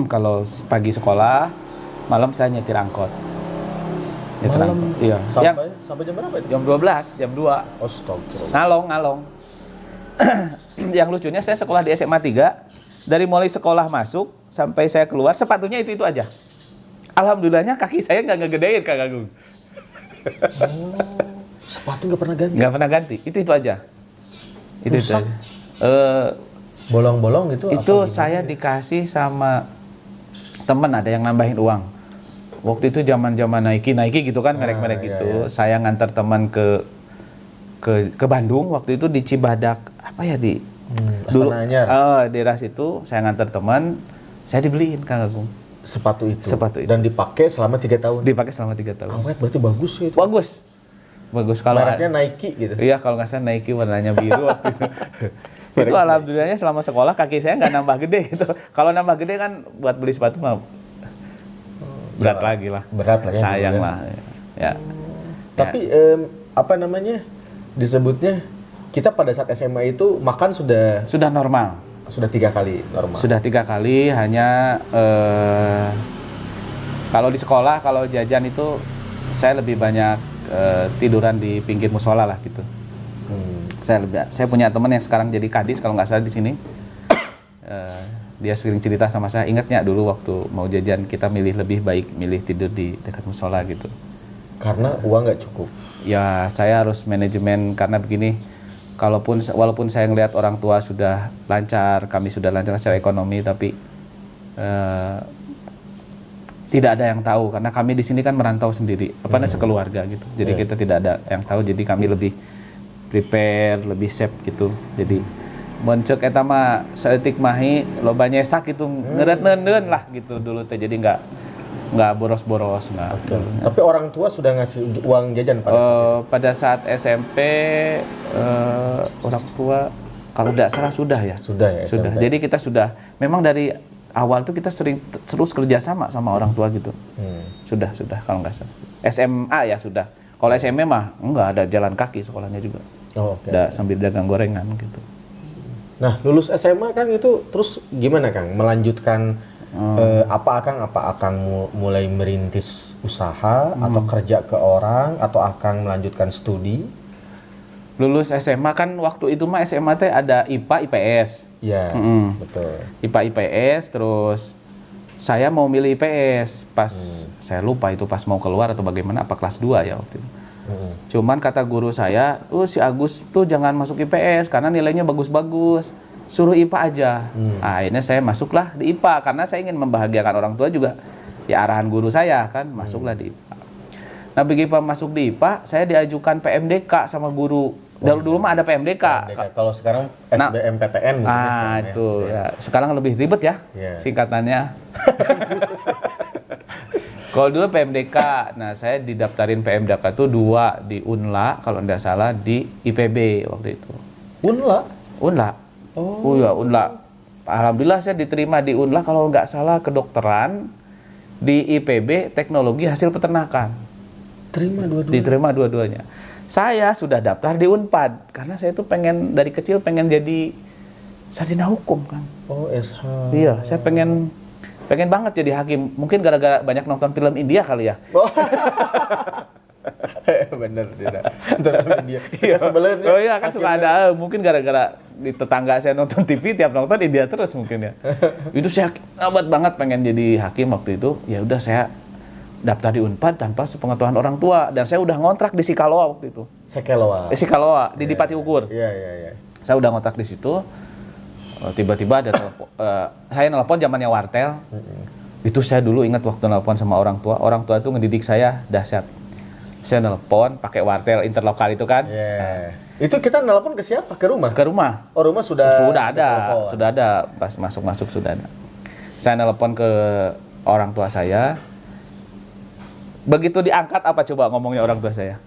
kalau pagi sekolah, malam saya nyetir angkot. Malam? Iya. Sampai jam berapa itu? Jam 12, jam 2. Astagfirullah. Ngalong. Yang lucunya saya sekolah di SMA 3, dari mulai sekolah masuk sampai saya keluar sepatunya itu aja. Alhamdulillahnya kaki saya nggak ngegedein Kang Agung. Sepatu nggak pernah ganti? Nggak pernah ganti, itu aja. Itu Rusak? aja. Bolong-bolong gitu? Itu saya dikasih sama temen, ada yang nambahin uang. Waktu itu zaman-zaman Nike gitu kan, merek-merek gitu. Iya. Saya nganter teman ke Bandung, waktu itu di Cibadak, apa ya di Astana Anyar. Daerah situ, saya nganter teman, saya dibeliin Kang Agung. Sepatu itu. Dan dipakai selama 3 tahun. Dipakai selama 3 tahun. Awet berarti bagus sih itu. Bagus kalau mereknya Nike gitu. Iya, kalau nggak salah Nike warnanya biru waktu itu. Itu alhamdulillahnya selama sekolah kaki saya nggak nambah gede gitu. Kalau nambah gede kan buat beli sepatu mah berat lagi lah. Berat lah ya. Sayang lah. Ya. Tapi disebutnya kita pada saat SMA itu makan sudah normal. Sudah 3 kali normal. Sudah 3 kali, hanya kalau di sekolah kalau jajan itu saya lebih banyak tiduran di pinggir musola lah gitu. Saya punya teman yang sekarang jadi kadis kalau nggak salah di sini. Dia sering cerita sama saya, ingatnya dulu waktu mau jajan kita lebih baik milih tidur di dekat musola gitu. Karena uang nggak cukup. Ya saya harus manajemen karena begini, walaupun saya ngelihat orang tua sudah lancar, kami sudah lancar secara ekonomi, tapi tidak ada yang tahu karena kami di sini kan merantau sendiri, sekeluarga gitu. Jadi kita tidak ada yang tahu, jadi kami lebih prepare, lebih safe gitu. Jadi moncek eta mah saeutik mahi loba nyesak gitu, ngeureut-neueun lah gitu dulu teh. Jadi nggak boros-boros, nggak. Okay. Tapi orang tua sudah ngasih uang jajan pada saat itu? Pada saat SMP orang tua kalau tidak salah sudah ya. Sudah ya. Sudah. SMP. Jadi kita sudah memang dari awal tuh kita sering terus kerja sama orang tua gitu. Sudah kalau nggak salah. SMA ya sudah. Kalau SMA mah nggak ada jalan kaki sekolahnya juga. Oh, okay. Udah sambil dagang gorengan gitu. Nah, lulus SMA kan itu terus gimana Kang? Melanjutkan apa Akang mulai merintis usaha atau kerja ke orang atau Akang melanjutkan studi? Lulus SMA kan waktu itu mah SMA teh ada IPA IPS. Iya, betul. IPA IPS terus saya mau milih IPS pas saya lupa itu pas mau keluar atau bagaimana, apa kelas 2 ya waktu itu. Cuman kata guru saya, si Agus tuh jangan masuk IPS karena nilainya bagus-bagus, suruh IPA aja. Akhirnya saya masuklah di IPA karena saya ingin membahagiakan orang tua juga. Ya arahan guru saya kan, masuklah di IPA. Nah begitu masuk di IPA, saya diajukan PMDK sama guru. Dulu mah ada PMDK. Kalau sekarang SBMPTN mungkin sekarang itu ya. Sekarang lebih ribet ya singkatannya. Kalau dulu PMDK, nah saya didaftarin PMDK itu 2 di UNLA, kalau tidak salah di IPB waktu itu. UNLA? UNLA. Oh ya UNLA. Alhamdulillah saya diterima di UNLA kalau nggak salah kedokteran, di IPB teknologi hasil peternakan. Diterima dua-duanya. Saya sudah daftar di Unpad karena saya tuh dari kecil pengen jadi sarjana hukum kan. Oh SH. Iya, saya pengen banget jadi hakim. Mungkin gara-gara banyak nonton film India kali ya. Bener tidak. Nonton film India. Sebenarnya. Oh iya kan suka ada. Mungkin gara-gara di tetangga saya nonton TV tiap nonton India terus mungkin ya. Itu saya abad banget pengen jadi hakim waktu itu. Ya udah saya daftar di Unpad tanpa sepengetahuan orang tua dan saya udah ngontrak di Sikaloa waktu itu. Sikaloa di Dipati Ukur. Iya. Saya udah ngontrak di situ. Tiba-tiba ada telepon, saya nelpon zamannya wartel. Itu saya dulu ingat waktu nelpon sama orang tua itu ngedidik saya dahsyat. Saya nelpon pakai wartel interlokal itu kan. Itu kita nelpon ke siapa? Ke rumah? Ke rumah. Oh rumah sudah ada pas masuk sudah ada. Saya nelpon ke orang tua saya. Begitu diangkat apa coba ngomongnya orang tua saya?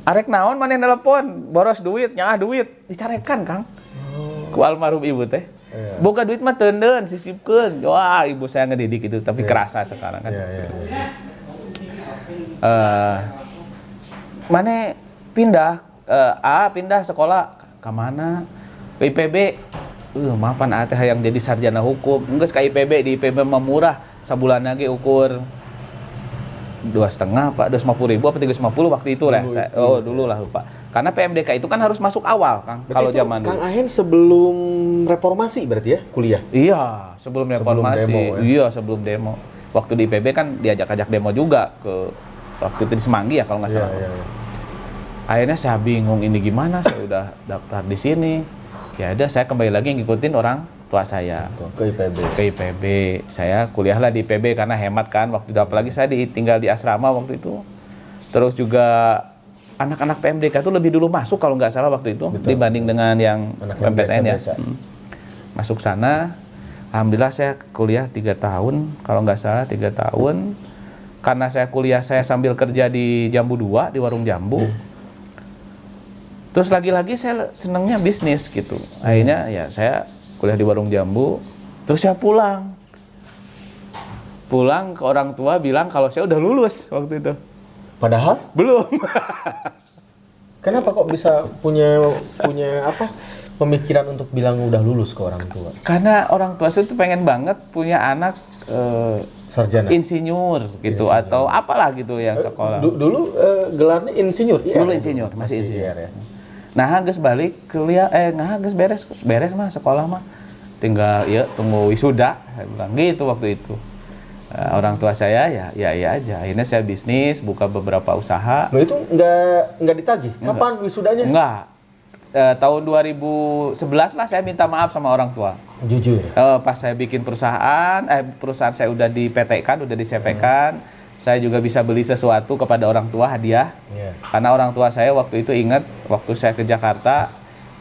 Arek naon mana nelpon? Boros duit, nyaah duit. Dicarekan Kang. Ku almarhum ibu teh. Boga duit mah teundeun sisipkeun. Wah, ibu saya ngedidik itu tapi kerasa sekarang kan. Mane pindah pindah sekolah ke mana? Ke IPB. Maafan teh hayang jadi sarjana hukum. Enggeus ka IPB, di IPB mah murah. Sabulanna ge ukur 2,5 Pak, 250.000 apa 350 waktu itu lah. Dulu lah lupa. Karena PMDK itu kan harus masuk awal, Kang. Kalau zaman dulu. Kang Ahen sebelum reformasi berarti ya kuliah? Iya, sebelum reformasi. Demo, ya? Iya, sebelum demo. Waktu di IPB kan diajak-ajak demo juga waktu itu di Semanggi ya kalau nggak salah. Iya. Akhirnya saya bingung ini gimana, saya udah daftar di sini. Ya udah saya kembali lagi ngikutin orang tua saya ke IPB. Saya kuliahlah di IPB karena hemat kan waktu itu, apalagi saya tinggal di asrama waktu itu. Terus juga anak-anak PMDK itu lebih dulu masuk kalau nggak salah waktu itu. Betul. Dibanding dengan yang PMPTN ya. Masuk sana, alhamdulillah saya kuliah 3 tahun kalau nggak salah 3 tahun. Karena saya kuliah saya sambil kerja di Jambu 2 di warung jambu. Terus lagi-lagi saya senangnya bisnis gitu. Akhirnya ya saya kuliah di warung jambu, terus saya pulang ke orang tua bilang kalau saya udah lulus waktu itu. Padahal belum. Kenapa kok bisa punya pemikiran untuk bilang udah lulus ke orang tua? Karena orang tua saya tuh pengen banget punya anak Sarjana. insinyur gitu atau apalah gitu yang sekolah. Dulu gelarnya insinyur. Dulu insinyur, masih insinyur. IR ya. Nah, geus balik kuliah geus beres mah sekolah mah. Tinggal ya tunggu wisuda, saya bilang gitu waktu itu. Orang tua saya ya aja. Akhirnya saya bisnis, buka beberapa usaha. Loh itu nggak ditagih? Kapan wisudanya? Enggak. Tahun 2011 lah saya minta maaf sama orang tua. Jujur. Pas saya bikin perusahaan saya udah di PT-kan, udah di CP-kan. Saya juga bisa beli sesuatu kepada orang tua hadiah. Iya. Karena orang tua saya waktu itu ingat waktu saya ke Jakarta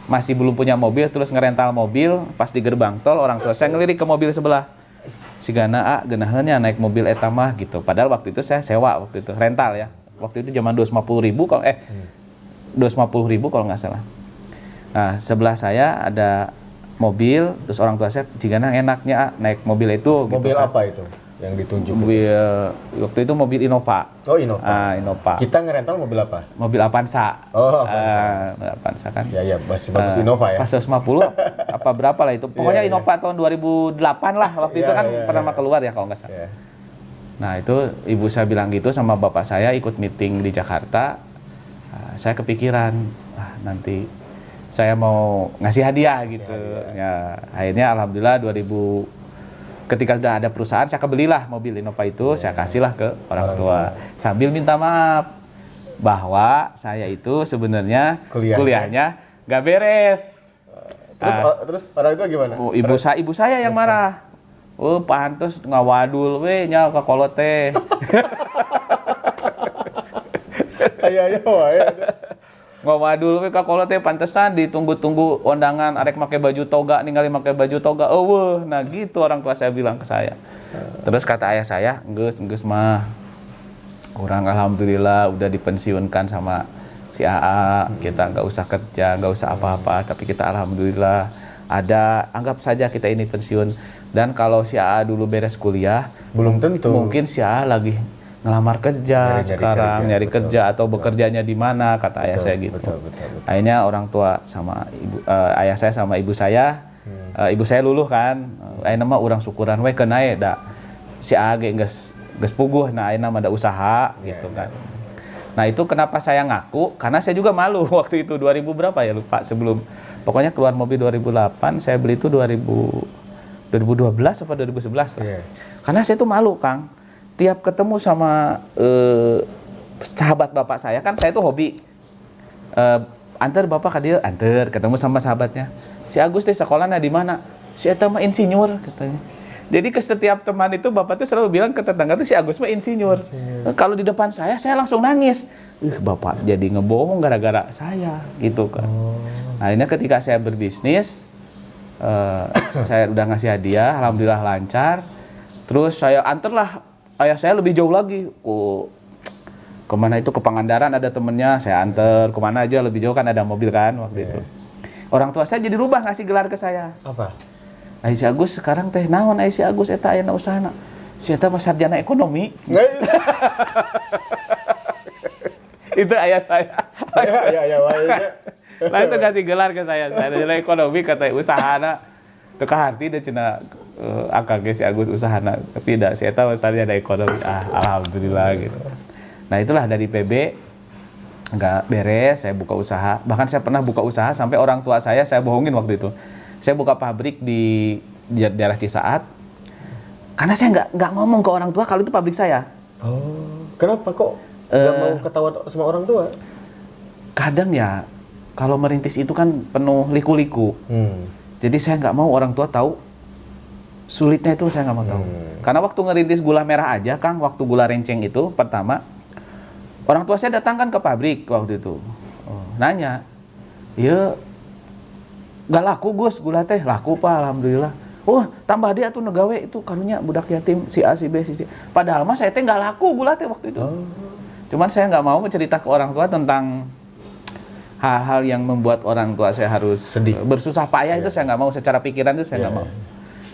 masih belum punya mobil, terus ngerental mobil, pas di gerbang tol orang tua saya ngelirik ke mobil sebelah. Sigana geunaheunnya naik mobil eta mah gitu. Padahal waktu itu saya sewa waktu itu, rental ya. Waktu itu zaman 250.000 kalau 250.000 kalau nggak salah. Nah, sebelah saya ada mobil, terus orang tua saya jigana enaknya naik mobil itu. Mobil gitu, kan. apa itu yang ditunjuk? Mobil waktu itu mobil Innova. Oh, Innova. Innova. Kita ngerental mobil apa? Mobil Avanza. Oh, Avanza. Avanza kan. Ya, masih bagus Innova ya. Pas 150 apa berapa lah itu. Pokoknya Innova tahun 2008 lah waktu itu kan pertama keluar ya kalau nggak salah. Yeah. Nah, itu ibu saya bilang gitu sama bapak saya ikut meeting di Jakarta. Saya kepikiran, nanti saya mau ngasih hadiah gitu. Ya, akhirnya alhamdulillah ketika sudah ada perusahaan saya kebelilah mobil Innova itu, saya kasihlah ke orang tua. Sambil minta maaf bahwa saya itu sebenarnya kuliahnya nggak beres. Terus orang itu gimana? Ibu saya yang marah. Pantes ngawadul we nya ka kolot teh. Aya wae. Ngawadul we ka kolot teh pantesan ditunggu-tunggu undangan arek make baju toga ningali make baju toga. Eueuh, nah gitu orang tua saya bilang ke saya. Terus kata ayah saya, "Geus mah. Kurang alhamdulillah udah dipensiunkan sama si AA. Kita nggak usah kerja, nggak usah apa-apa, tapi kita alhamdulillah ada, anggap saja kita ini pensiun. Dan kalau si AA dulu beres kuliah, belum tentu. Mungkin si AA lagi ngelamar kerja sekarang, nyari kerja atau bekerjanya di mana," kata ayah saya gitu. Betul. Akhirnya orang tua sama ayah saya sama ibu saya, ibu saya luluh kan, ayeuna mah urang syukuran we keun aya da si AA ge geus puguh, nah ayeuna mah ada usaha gitu kan. Nah, itu kenapa saya ngaku, karena saya juga malu waktu itu 2000 berapa ya lupa, sebelum pokoknya keluar mobil 2008, saya beli itu 2012 atau 2011 lah. Karena saya tuh malu, Kang. Tiap ketemu sama sahabat bapak saya, kan saya tuh hobi antar bapak ke dia, antar ketemu sama sahabatnya. Si Agus teh sekolahnya di mana? Si eta mah insinyur katanya. Jadi ke setiap teman itu bapak tuh selalu bilang ke tetangga tuh si Agus mah insinyur. Kalau di depan saya langsung nangis. Bapak jadi ngebohong gara-gara saya gitu kan. Akhirnya ketika saya berbisnis, saya udah ngasih hadiah, alhamdulillah lancar. Terus saya anterlah ayah saya lebih jauh lagi. Kemana itu, ke Pangandaran ada temennya, saya anter. Kemana aja lebih jauh kan ada mobil kan waktu itu. Orang tua saya jadi rubah ngasih gelar ke saya. Apa? Si Agus sekarang teh naon si Agus eta ayeuna usahana. Si eta mah sarjana ekonomi. Itu ayah saya. Ya. Langsung kasih gelar ke saya. Sarjana ekonomi kata usahana. Teu kaharti da cenah akang si Agus usahana. Tapi da si eta mah sarjana ekonomi. Alhamdulillah gitu. Nah, itulah dari PB enggak beres, saya buka usaha. Bahkan saya pernah buka usaha sampai orang tua saya bohongin waktu itu. Saya buka pabrik di daerah Cisaat. Karena saya nggak ngomong ke orang tua kalau itu pabrik saya. Oh, kenapa kok nggak mau ketahuan sama orang tua? Kadang ya, kalau merintis itu kan penuh liku-liku. Jadi saya nggak mau orang tua tahu. Sulitnya itu saya nggak mau tahu. Karena waktu ngerintis gula merah aja, Kang, waktu gula renceng itu pertama, orang tua saya datang kan ke pabrik waktu itu. Nanya, iya, gak laku Gus gula teh, laku Pak, alhamdulillah. Tambah dia tuh negawe itu karunya budak yatim si A si B si C. Padahal mah saya teh gak laku gula teh waktu itu. Cuman saya nggak mau mencerita ke orang tua tentang hal-hal yang membuat orang tua saya harus sedih, bersusah payah. Itu saya nggak mau, secara pikiran itu saya nggak mau.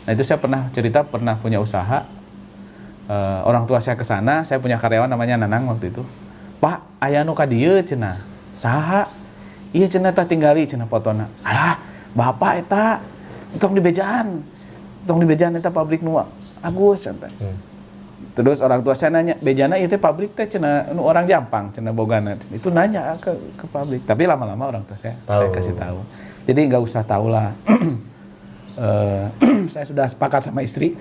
Nah, itu saya pernah cerita, pernah punya usaha. Orang tua saya ke sana, saya punya karyawan namanya Nanang waktu itu. Pak, aya nu ka dieu cenah. Saha? Iya cenah tah tinggali cenah fotona. Alah, bapak eta tong di bejaan eta pabrik nu Agus eta. Terus orang tua saya nanya, bejana itu pabrik teh cenah nu orang Jampang, cenah bogana. Itu nanya ke pabrik. Tapi lama-lama orang tua saya kasih tahu. Jadi nggak usah tahu lah. Saya sudah sepakat sama istri.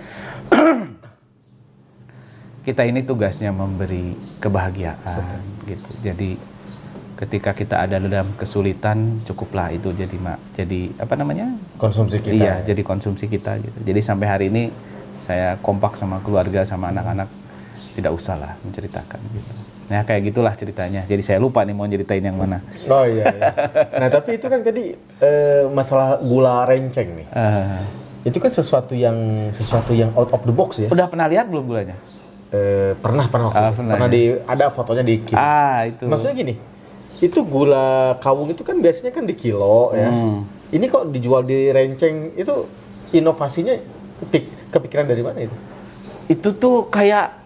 Kita ini tugasnya memberi kebahagiaan gitu. Jadi ketika kita ada dalam kesulitan, cukuplah itu jadi apa namanya? Konsumsi kita. Iya, jadi konsumsi kita gitu. Jadi sampai hari ini saya kompak sama keluarga sama anak-anak, tidak usah lah menceritakan gitu. Nah kayak gitulah ceritanya. Jadi saya lupa nih mau ceritain yang mana. Oh iya. Nah tapi itu kan tadi masalah gula renceng nih. Itu kan sesuatu yang out of the box ya. Udah pernah lihat belum gulanya? Pernah waktu itu. Pernah ada fotonya di kilo. Itu. Maksudnya gini, itu gula kawung itu kan biasanya kan di kilo ya. Ini kok dijual di renceng, itu inovasinya kepikiran dari mana itu? Itu tuh kayak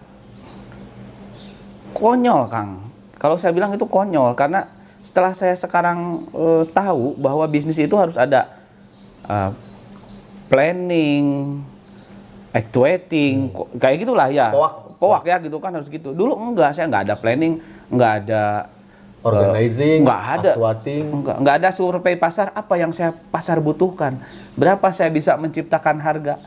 konyol, Kang. Kalau saya bilang itu konyol karena setelah saya sekarang tahu bahwa bisnis itu harus ada planning, actuating, kayak gitulah ya. Powak ya gitu kan harus gitu. Dulu saya nggak ada planning, nggak ada organizing, nggak ada, actuating, nggak ada survei pasar apa yang pasar butuhkan, berapa saya bisa menciptakan harga,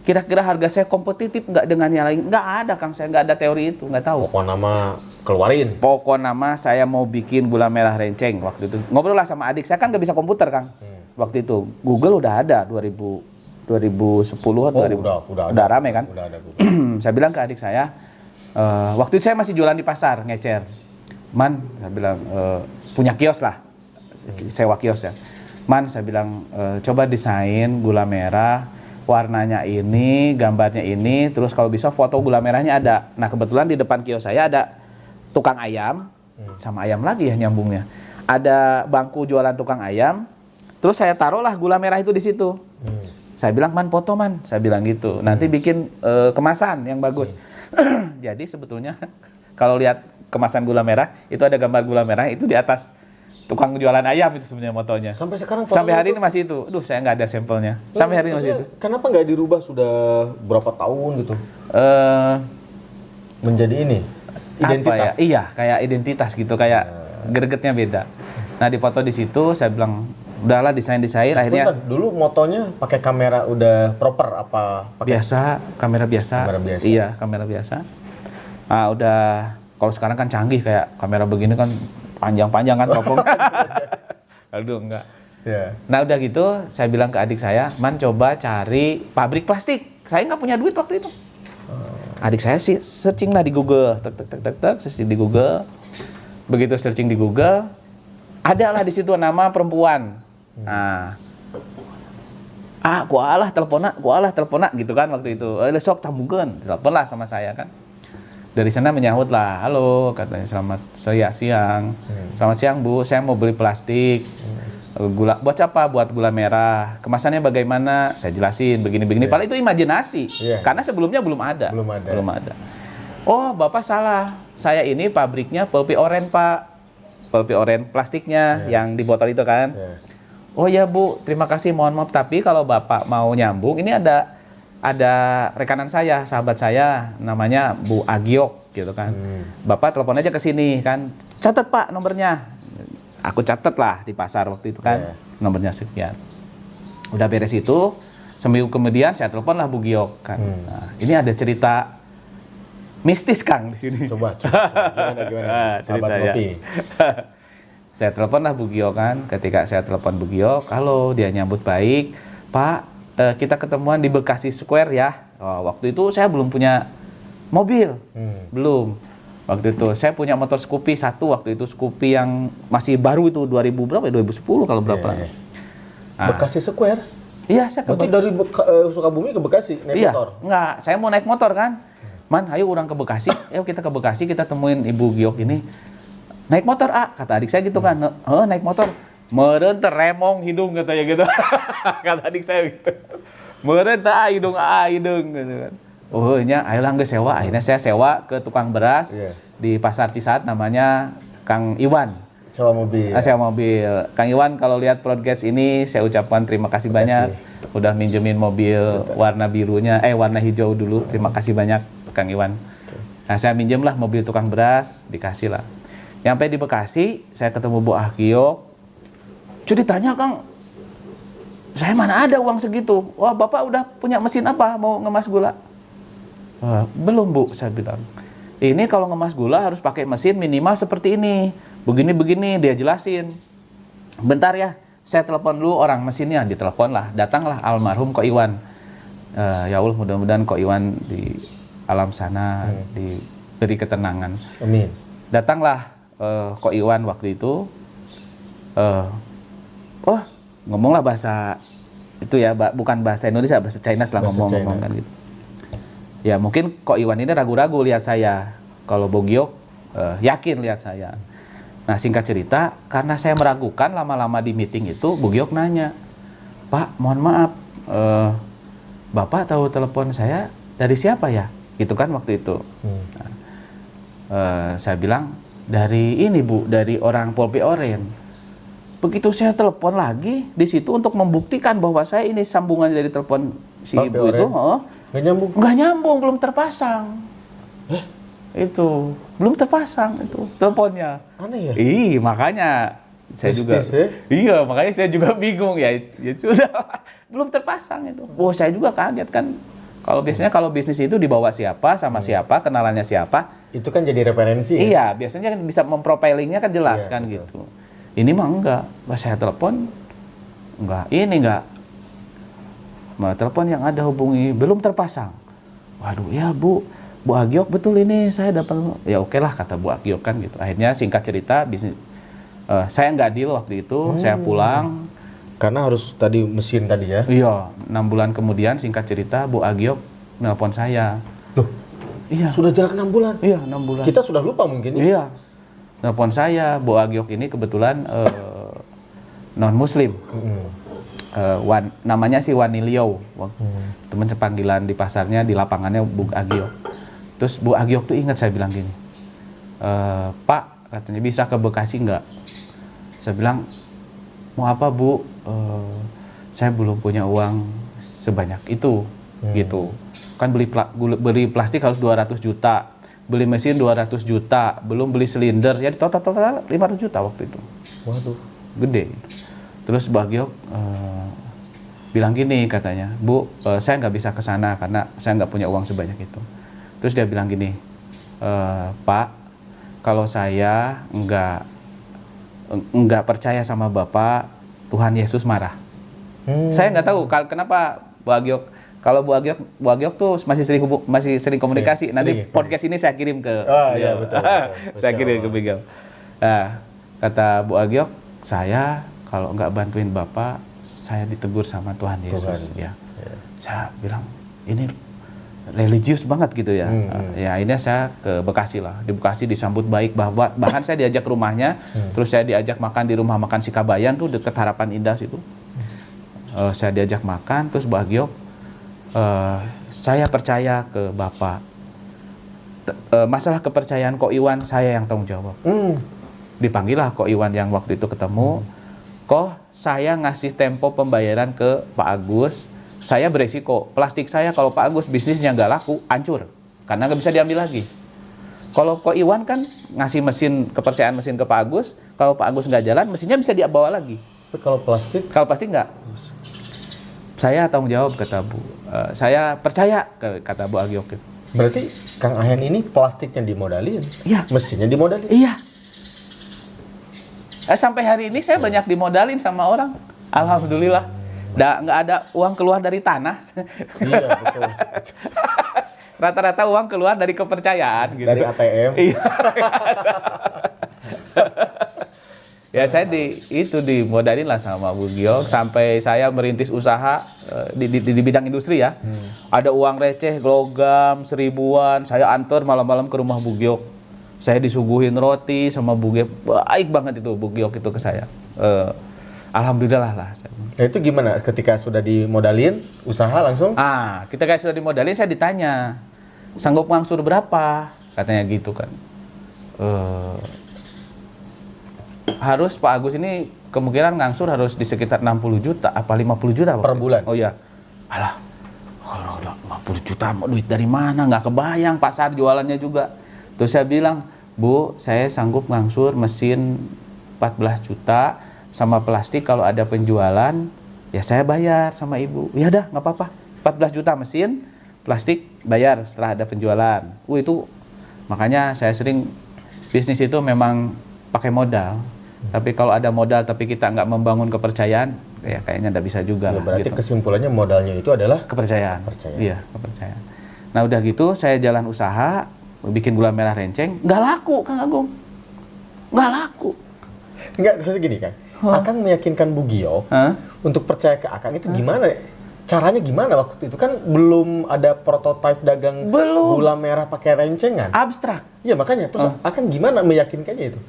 kira-kira harga saya kompetitif nggak dengan yang lain, nggak ada Kang, saya nggak ada teori itu, nggak tahu. Pokok nama keluarin. Pokok nama saya mau bikin gula merah renceng waktu itu, ngobrol lah sama adik saya kan nggak bisa komputer Kang, waktu itu Google udah ada 2010-an, udah rame kan. Udah ada Saya bilang ke adik saya, waktu itu saya masih jualan di pasar, ngecer. Man, saya bilang, punya kios lah, sewa kios ya. Man, saya bilang, coba desain gula merah, warnanya ini, gambarnya ini, terus kalau bisa foto gula merahnya ada. Nah kebetulan di depan kios saya ada tukang ayam, sama ayam lagi ya nyambungnya. Ada bangku jualan tukang ayam, terus saya taruhlah gula merah itu di situ. Saya bilang, Man, foto Man, saya bilang gitu. Nanti bikin kemasan yang bagus. Jadi sebetulnya kalau lihat kemasan gula merah, itu ada gambar gula merah, itu di atas tukang jualan ayam itu sebenarnya motonya. Sampai sekarang sampai hari ini masih itu. Aduh, saya nggak ada sampelnya. Sampai hari ini masih itu. Kenapa nggak dirubah sudah berapa tahun gitu? Menjadi ini identitas. Ya? Iya, kayak identitas gitu, kayak gregetnya beda. Nah, di foto di situ saya bilang, udahlah desain akhirnya. Bentar, dulu motonya pakai kamera udah proper apa pakai kamera biasa. Iya, kamera biasa. Nah, udah kalau sekarang kan canggih kayak kamera begini kan panjang-panjang kan popong. Aduh, enggak. Yeah. Nah, udah gitu saya bilang ke adik saya, Man, coba cari pabrik plastik. Saya nggak punya duit waktu itu. Adik saya sih searching lah di Google, searching di Google. Begitu searching di Google, ada lah di situ nama perempuan. Nah, kualah telepona gitu kan waktu itu. Sok sambungkeun, telepon lah sama saya kan. Dari sana menyahut lah, halo, katanya selamat siang. Selamat siang Bu, saya mau beli plastik. Gula, buat apa? Buat gula merah. Kemasannya bagaimana? Saya jelasin begini-begini. Padahal itu imajinasi, karena sebelumnya belum ada. Oh, Bapak salah. Saya ini pabriknya Pulpi Oren, Pak. Pulpi Oren plastiknya yang di botol itu kan. Oh ya Bu, terima kasih, mohon maaf. Tapi kalau Bapak mau nyambung, ini ada rekanan saya, sahabat saya, namanya Bu Agiok gitu kan. Bapak telepon aja ke sini kan. Catat Pak nomornya. Aku catat lah di pasar waktu itu kan. Nomornya sekian. Udah beres itu, seminggu kemudian saya telepon lah Bu Giok kan. Nah, ini ada cerita mistis Kang di sini. Coba. Gimana? Sahabat kopi. Saya telepon lah Bu Giok kan. Ketika saya telepon Bu Giok, halo, dia nyambut baik. Pak, kita ketemuan di Bekasi Square ya. Waktu itu saya belum punya mobil, belum. Waktu itu saya punya motor Scoopy 1 waktu itu, Scoopy yang masih baru itu 2000 berapa ya? 2010 kalau berapa. Nah, Bekasi Square? Iya, saya berarti dari Sukabumi ke Bekasi naik motor? Enggak, saya mau naik motor kan. Man, ayo orang ke Bekasi, ayo kita ke Bekasi, kita temuin Ibu Giok ini. Naik motor, kata adik saya gitu kan. Naik motor. Meureun teh remong hidung katanya gitu. Kata adik saya gitu. Meureun teh hidung gitu kan. Oh, nya ayolah geus sewa. Akhirnya saya sewa ke tukang beras di Pasar Cisaat namanya Kang Iwan. Sewa mobil. Sewa mobil. Kang Iwan kalau lihat podcast ini saya ucapkan terima kasih banyak udah minjemin mobil warna birunya, warna hijau dulu. Terima kasih banyak Kang Iwan. Nah, saya minjem lah mobil tukang beras, dikasih lah. Nyampe di Bekasi, saya ketemu Bu Ahkiok. Ceritanya, Kang, saya mana ada uang segitu? Wah, Bapak udah punya mesin apa mau ngemas gula? Belum, Bu, saya bilang. Ini kalau ngemas gula harus pakai mesin minimal seperti ini. Begini-begini, dia jelasin. Bentar ya, saya telepon dulu orang mesinnya. Ditelepon lah, datanglah almarhum Ko Iwan. Ya Allah, mudah-mudahan Ko Iwan di alam sana diberi ketenangan. Amin. Datanglah Ko Iwan waktu itu. Ngomonglah bahasa itu ya, bukan bahasa Indonesia, bahasa Chinese lah, ngomong kan gitu. Ya mungkin Ko Iwan ini ragu-ragu lihat saya. Kalau Bu Giok yakin lihat saya. Nah, singkat cerita, karena saya meragukan lama-lama di meeting itu, Bu Giok nanya, Pak, mohon maaf, Bapak tahu telepon saya dari siapa ya? Gitu kan waktu itu. Nah, saya bilang, dari ini Bu, dari orang Polpi Oren. Begitu saya telepon lagi di situ untuk membuktikan bahwa saya ini sambungan dari telepon si Polpi ibu Oren. itu, nggak nyambung, belum terpasang. Itu belum terpasang itu teleponnya. Aneh ya? Makanya saya juga. Ya? Iya, makanya saya juga bingung ya. Ya sudah, belum terpasang itu. Saya juga kaget kan. Kalau biasanya kalau bisnis itu dibawa siapa sama siapa, kenalannya siapa. Itu kan jadi referensi. Iya, biasanya kan bisa memprofilingnya kan jelas kan betul. gitu. Ini mah enggak. Pas saya telepon enggak. Ini enggak. Telepon yang ada hubungi belum terpasang. Waduh, ya Bu Agiok betul ini saya dapat. Ya oke lah kata Bu Agiok kan gitu. Akhirnya singkat cerita bisnis saya nggak deal waktu itu. Saya pulang. Karena harus tadi mesin tadi ya. Iya, 6 bulan kemudian singkat cerita Bu Agiok nelpon saya. Loh, iya. Sudah jarak 6 bulan? Iya, 6 bulan. Kita sudah lupa mungkin ya? Iya. Nelpon saya, Bu Agiok ini kebetulan non-muslim. Namanya si Wanilio. Teman sepanggilan di pasarnya, di lapangannya Bu Agiok. Terus Bu Agiok tuh ingat saya bilang gini, Pak, katanya bisa ke Bekasi nggak? Saya bilang, mau apa Bu? Saya belum punya uang sebanyak itu, gitu. Kan beli plastik harus 200 juta, beli mesin 200 juta, belum beli silinder, ya total 500 juta waktu itu. Waduh. Gede. Terus Bu Agiok bilang gini katanya, Bu, saya nggak bisa ke sana karena saya nggak punya uang sebanyak itu. Terus dia bilang gini, Pak, kalau saya nggak percaya sama Bapak, Tuhan Yesus marah. Saya nggak tahu kenapa Bu Agiok. Kalau Bu Agiok tuh masih sering komunikasi. Nanti podcast ini saya kirim ke. Iya betul. Saya kirim ke beliau. Nah, kata Bu Agiok, saya kalau nggak bantuin Bapak, saya ditegur sama Tuhan Yesus. Ya. Saya bilang ini religius banget gitu ya. Ya ini saya ke Bekasi lah. Di Bekasi disambut baik, bahkan saya diajak rumahnya, terus saya diajak makan di rumah makan Sikabayan tuh dekat Harapan Indah situ. Saya diajak makan, terus Bu Agiok, saya percaya ke Bapak. Masalah kepercayaan Ko Iwan saya yang tanggung jawab. Dipanggillah Ko Iwan yang waktu itu ketemu. Saya ngasih tempo pembayaran ke Pak Agus. Saya beresiko, plastik saya kalau Pak Agus bisnisnya nggak laku, hancur. Karena nggak bisa diambil lagi. Kalau Ko Iwan kan ngasih kepercayaan mesin ke Pak Agus, kalau Pak Agus nggak jalan, mesinnya bisa dibawa lagi. Tapi kalau plastik? Kalau plastik nggak. Saya tanggung jawab, kata Bu. Saya percaya, kata Bu Agiok. Berarti Kang Ahen ini plastiknya dimodalin? Iya. Mesinnya dimodalin? Iya. Sampai hari ini saya banyak dimodalin sama orang. Alhamdulillah. Nggak ada uang keluar dari tanah. Iya, betul. Rata-rata uang keluar dari kepercayaan. Gitu. Dari ATM? Iya. Ya saya dimodalin lah sama Bu Giok sampai saya merintis usaha di bidang industri ya. Ada uang receh, logam, 1000-an, saya antar malam-malam ke rumah Bu Giok. Saya disuguhin roti sama Bu Giok, baik banget itu Bu Giok itu ke saya. Alhamdulillah lah. Nah itu gimana ketika sudah dimodalin, usaha langsung? Kita kayak sudah dimodalin, saya ditanya, sanggup ngangsur berapa? Katanya gitu kan. Harus Pak Agus ini kemungkinan ngangsur harus di sekitar 60 juta, apa 50 juta? Per bulan? Oh iya. Alah, kalau udah 40 juta mau duit dari mana, nggak kebayang pasar jualannya juga. Terus saya bilang, Bu, saya sanggup ngangsur mesin 14 juta sama plastik, kalau ada penjualan ya saya bayar sama ibu. Ya dah, nggak apa-apa, 14 juta mesin, plastik bayar setelah ada penjualan. Itu makanya saya sering bisnis itu memang pakai modal. Tapi kalau ada modal tapi kita nggak membangun kepercayaan, ya kayaknya nggak bisa juga. Ya, berarti gitu. kesimpulannya modalnya itu adalah Kepercayaan. Kepercayaan. Iya, kepercayaan. Nah udah gitu saya jalan usaha, bikin gula merah renceng, nggak laku Kang Agung. Nggak laku. Enggak, terus gini Kang. Akang meyakinkan Bu Gio Hah? untuk percaya ke Akang itu gimana? Caranya gimana waktu itu? Kan belum ada prototipe dagang Belum. gula merah pakai rencengan. Abstrak. Iya makanya, terus Akang gimana meyakinkannya itu?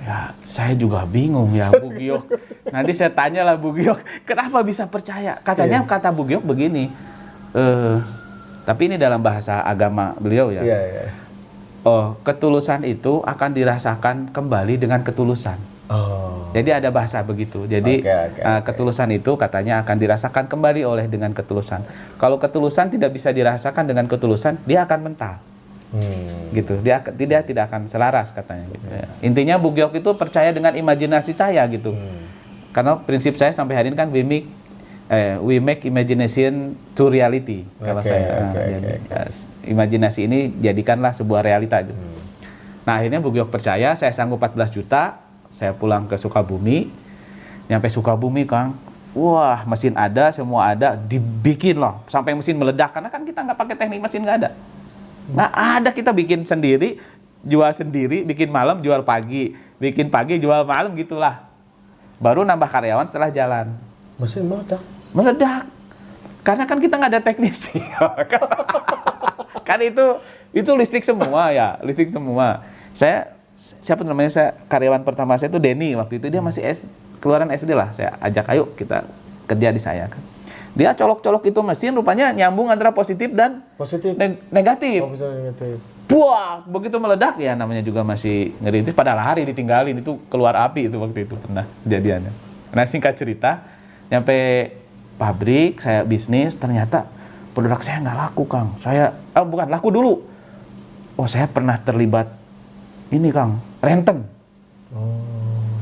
Ya, saya juga bingung ya Bu Giok. Nanti saya tanya lah Bu Giok, kenapa bisa percaya? Katanya kata Bu Giok begini, tapi ini dalam bahasa agama beliau ya. Iya, iya. Oh, ketulusan itu akan dirasakan kembali dengan ketulusan. Oh. Jadi ada bahasa begitu. Jadi Oke. ketulusan itu katanya akan dirasakan kembali oleh dengan ketulusan. Kalau ketulusan tidak bisa dirasakan dengan ketulusan, dia akan mental. Gitu, dia tidak akan selaras katanya gitu ya. Intinya Bu Giok itu percaya dengan imajinasi saya gitu. Karena prinsip saya sampai hari ini kan we make imagination to reality kalau saya. Imajinasi ini jadikanlah sebuah realita gitu. Nah, akhirnya Bu Giok percaya, saya sanggup 14 juta, saya pulang ke Sukabumi. Nyampe Sukabumi, Kang. Wah, mesin ada, semua ada, dibikin loh sampai mesin meledak karena kan kita nggak pakai teknik mesin, nggak ada. Nggak ada, kita bikin sendiri, jual sendiri, bikin malam, jual pagi, bikin pagi, jual malam, gitulah. Baru nambah karyawan setelah jalan. Mesin meledak? Meledak. Karena kan kita nggak ada teknisi. Kan itu listrik semua ya, listrik semua. Siapa namanya, karyawan pertama saya itu Denny, waktu itu dia masih keluaran SD lah. Saya ajak, ayo kita kerja di saya kan. Dia colok-colok itu mesin, rupanya nyambung antara positif dan negatif. Oh, bisa negatif. Wah, begitu meledak ya, namanya juga masih ngeri. Itu pada lari, ditinggalin, itu keluar api itu waktu itu pernah kejadiannya. Nah, singkat cerita, nyampe pabrik, saya bisnis, ternyata produk saya nggak laku, Kang. Bukan, laku dulu. Oh, saya pernah terlibat ini, Kang, renten.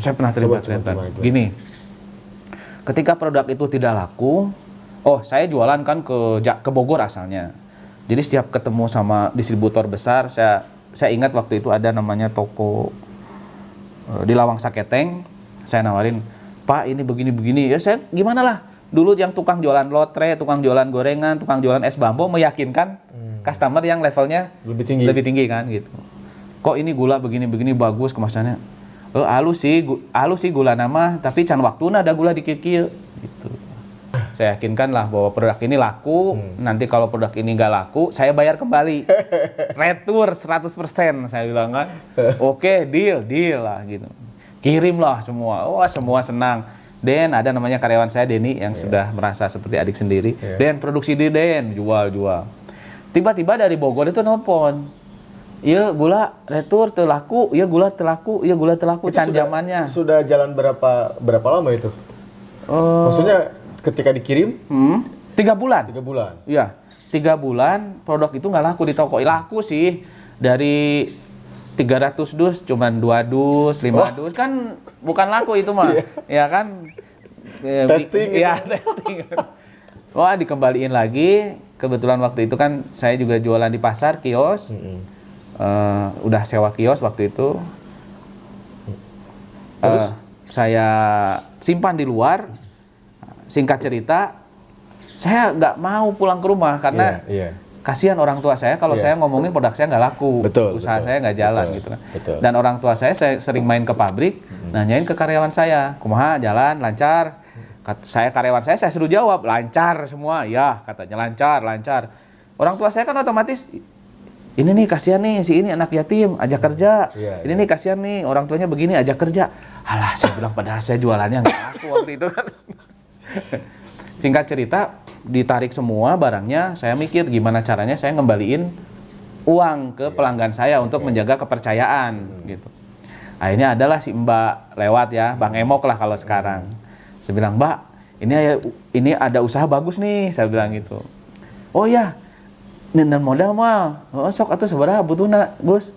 Saya pernah terlibat renten. Gini, ketika produk itu tidak laku, saya jualan kan ke Bogor asalnya. Jadi setiap ketemu sama distributor besar, saya ingat waktu itu ada namanya toko di Lawang Saketeng, saya nawarin, Pak ini begini-begini, ya saya gimana lah. Dulu yang tukang jualan lotre, tukang jualan gorengan, tukang jualan es bambu meyakinkan customer yang levelnya lebih tinggi kan gitu. Kok ini gula begini-begini bagus kemasannya. Halus sih gula nama, tapi can waktuna ada gula dikit-kit gitu. Saya yakinkan lah bahwa produk ini laku, nanti kalau produk ini nggak laku, saya bayar kembali. Retur 100%, saya bilang kan. Oke, deal lah gitu. Kirimlah semua, semua senang. Den, ada namanya karyawan saya Denny yang sudah merasa seperti adik sendiri. Den, produksi di Den, jual. Tiba-tiba dari Bogor itu nelpon. Iya, gula retur terlaku, iya gula terlaku, can zamannya. Sudah jalan berapa lama itu? Maksudnya ketika dikirim? 3 bulan. 3 bulan? Iya, 3 bulan produk itu nggak laku di toko. Laku sih, dari 300 dus cuman 2 dus, 5 dus, kan bukan laku itu mah. Ya kan? Testing gitu. Iya, testing. Wah, dikembaliin lagi. Kebetulan waktu itu kan saya juga jualan di pasar, kios. Udah sewa kios waktu itu. Terus? Saya simpan di luar. Singkat cerita, saya nggak mau pulang ke rumah karena kasihan orang tua saya kalau saya ngomongin produk saya nggak laku, usaha saya nggak jalan gitu kan. Dan orang tua saya sering main ke pabrik, nanyain ke karyawan saya, kumaha jalan lancar? Karyawan saya suruh jawab lancar semua, ya katanya lancar. Orang tua saya kan otomatis, ini nih kasihan nih si ini anak yatim, ajak kerja. Ini nih kasihan nih orang tuanya begini, ajak kerja. Alah, saya bilang padahal saya jualannya nggak laku waktu itu kan. Singkat cerita, ditarik semua barangnya, saya mikir gimana caranya saya ngembaliin uang ke pelanggan saya untuk menjaga kepercayaan gitu. Akhirnya adalah si Mbak lewat ya, Bang Emok lah kalau sekarang. Saya bilang, Mbak, ini ada usaha bagus nih, saya bilang gitu. Oh ya, dan modal mah, sok atuh sabaraha butuhna, Gus?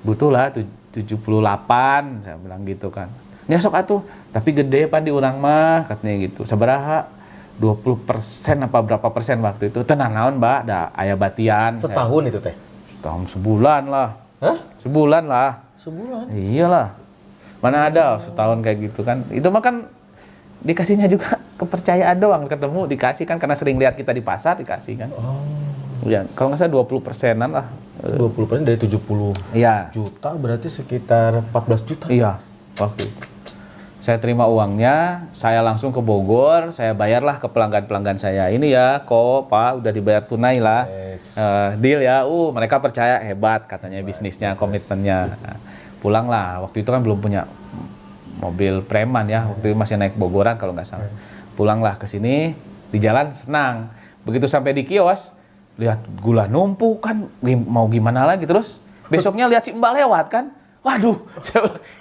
Butuh lah 78, saya bilang gitu kan. Ya sok atuh, tapi gede pan di urang mah, katanya gitu. Sabaraha? 20% apa berapa persen waktu itu? Tenang naon, Mbak, da aya batian. Setahun itu teh? Setahun sebulan lah. Hah? Sebulan lah. Sebulan? Iyalah. Mana ada setahun kayak gitu kan. Itu mah kan dikasihnya juga kepercayaan doang, ketemu dikasih kan karena sering lihat kita di pasar dikasih kan. Oh. Ya, kalau nggak salah 20%-an lah. 20% dari 70 Iya. juta berarti sekitar 14 juta. Iya, waktu itu. Saya terima uangnya, saya langsung ke Bogor, saya bayarlah ke pelanggan-pelanggan saya. Ini ya, kok Pak udah dibayar tunai lah. Yes. Deal ya, mereka percaya hebat katanya bisnisnya, komitmennya. Nah, pulanglah, waktu itu kan belum punya mobil preman ya, waktu itu masih naik Bogoran kalau nggak salah. Pulanglah ke sini, di jalan senang. Begitu sampai di kios, lihat gula numpuk kan, mau gimana lagi terus. Besoknya lihat si Mbak lewat kan, waduh,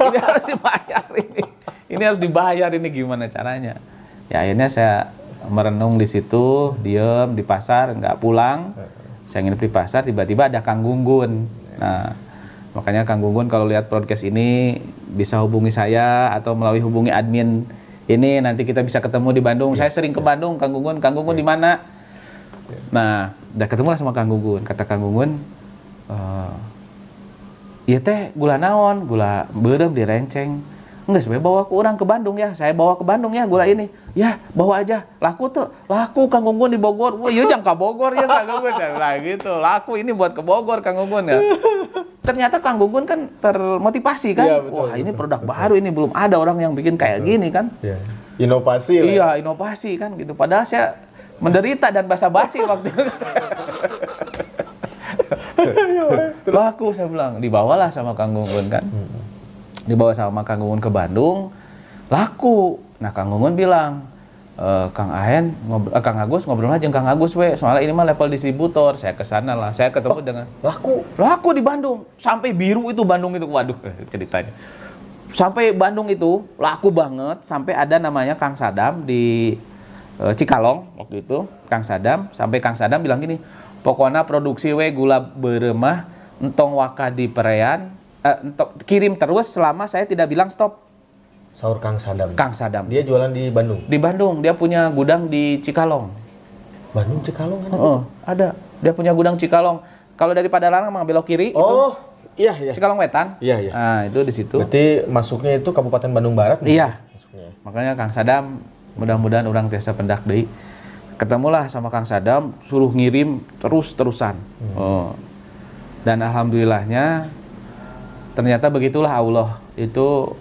ini harus dibayar ini. Ini harus dibayar ini gimana caranya? Ya akhirnya saya merenung di situ, diem di pasar, nggak pulang. Saya nginep di pasar, tiba-tiba ada Kang Gunggun. Nah, makanya Kang Gunggun kalau lihat podcast ini bisa hubungi saya atau melalui hubungi admin ini, nanti kita bisa ketemu di Bandung. Saya sering ke Bandung, Kang Gunggun di mana? Nah, udah ketemu lah sama Kang Gunggun. Kata Kang Gunggun, iya teh gula naon, gula beureum di Renceng. Enggak, sebenarnya bawa ke orang ke Bandung ya. Saya bawa ke Bandung ya gula ini. Ya, bawa aja. Laku tuh. Laku Kang Gunggun di Bogor. Wah, iya jangan ke Bogor ya Kang Gunggun. Nah, gitu. Laku ini buat ke Bogor Kang Gunggun ya. Ternyata Kang Gunggun kan termotivasi kan. Iya, betul, wah, ini betul, produk betul. baru ini belum ada orang yang bikin kayak gini kan. Ya. Inovasi lah. Iya, inovasi kan gitu. Padahal saya menderita dan basa-basi waktu itu. Laku saya bilang, dibawalah sama Kang Gunggun kan. Dibawa sama Kang Gunggun ke Bandung, laku. Nah Kang Gunggun bilang, Kang Agus ngobrol aja Kang Agus we, soalnya ini mah level distributor. Saya kesana lah, saya ketemu dengan laku di Bandung, sampai biru itu Bandung itu, waduh ceritanya. Sampai Bandung itu laku banget, sampai ada namanya Kang Sadam di Cikalong waktu itu, Kang Sadam, sampai Kang Sadam bilang gini, pokoknya produksi we gula beremah, entong waka di perean, kirim terus selama saya tidak bilang stop. Sahur Kang Sadam. Kang Sadam. Dia jualan di Bandung. Di Bandung, dia punya gudang di Cikalong. Bandung Cikalong kan? Ada. Dia punya gudang Cikalong. Kalau dari Padalarang mah belok kiri Oh, itu. iya. Cikalong Wetan. Iya. Nah, itu di situ. Berarti masuknya itu Kabupaten Bandung Barat? Iya. Masuknya. Makanya Kang Sadam, mudah-mudahan orang tiasa pendak deui. Ketemulah sama Kang Sadam, suruh ngirim terus-terusan. Dan alhamdulillahnya ternyata begitulah Allah itu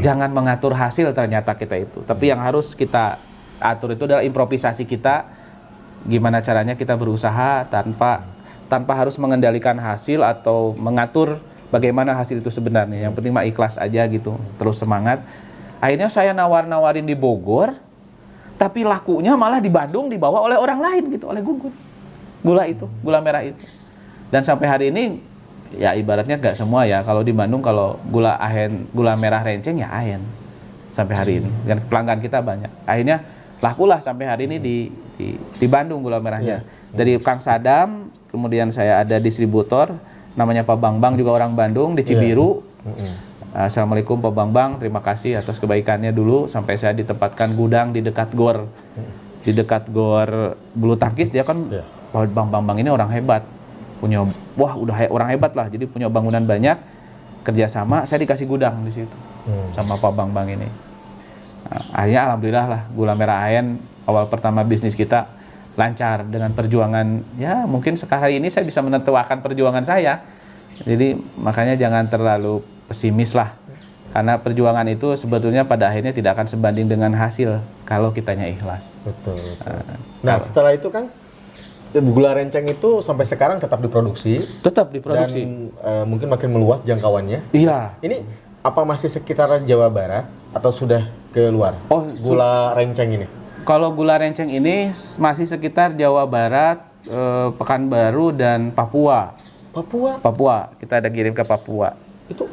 jangan mengatur hasil ternyata kita itu, tapi yang harus kita atur itu adalah improvisasi kita, gimana caranya kita berusaha tanpa harus mengendalikan hasil atau mengatur bagaimana hasil itu sebenarnya. Yang penting mah ikhlas aja gitu, terus semangat. Akhirnya saya nawarin di Bogor, tapi lakunya malah di Bandung dibawa oleh orang lain gitu, oleh Gunggun. Gula merah itu. Dan sampai hari ini ya ibaratnya nggak semua ya, kalau di Bandung kalau gula merah Renceng ya Ahen sampai hari ini, dan pelanggan kita banyak. Akhirnya lakulah sampai hari ini di Bandung gula merahnya. Dari Kang Sadam, kemudian saya ada distributor namanya Pak Bambang, juga orang Bandung di Cibiru. Assalamualaikum Pak Bambang, terima kasih atas kebaikannya dulu sampai saya ditempatkan gudang di dekat gor bulu tangkis. Dia kan Pak Bambang ini orang hebat, udah orang hebat lah, jadi punya bangunan banyak, kerjasama, saya dikasih gudang di situ sama Pak Bambang ini. Nah, akhirnya alhamdulillah lah gula merah Ahen awal pertama bisnis kita lancar dengan perjuangan. Ya mungkin sekarang ini saya bisa menentukan perjuangan saya, jadi makanya jangan terlalu pesimis lah, karena perjuangan itu sebetulnya pada akhirnya tidak akan sebanding dengan hasil kalau kitanya ikhlas. Betul. Nah setelah itu kan gula Renceng itu sampai sekarang tetap diproduksi. Dan mungkin makin meluas jangkauannya. Iya. Ini apa masih sekitar Jawa Barat atau sudah ke luar? Gula Renceng ini? Kalau gula Renceng ini masih sekitar Jawa Barat, Pekanbaru dan Papua. Papua, kita ada kirim ke Papua. Itu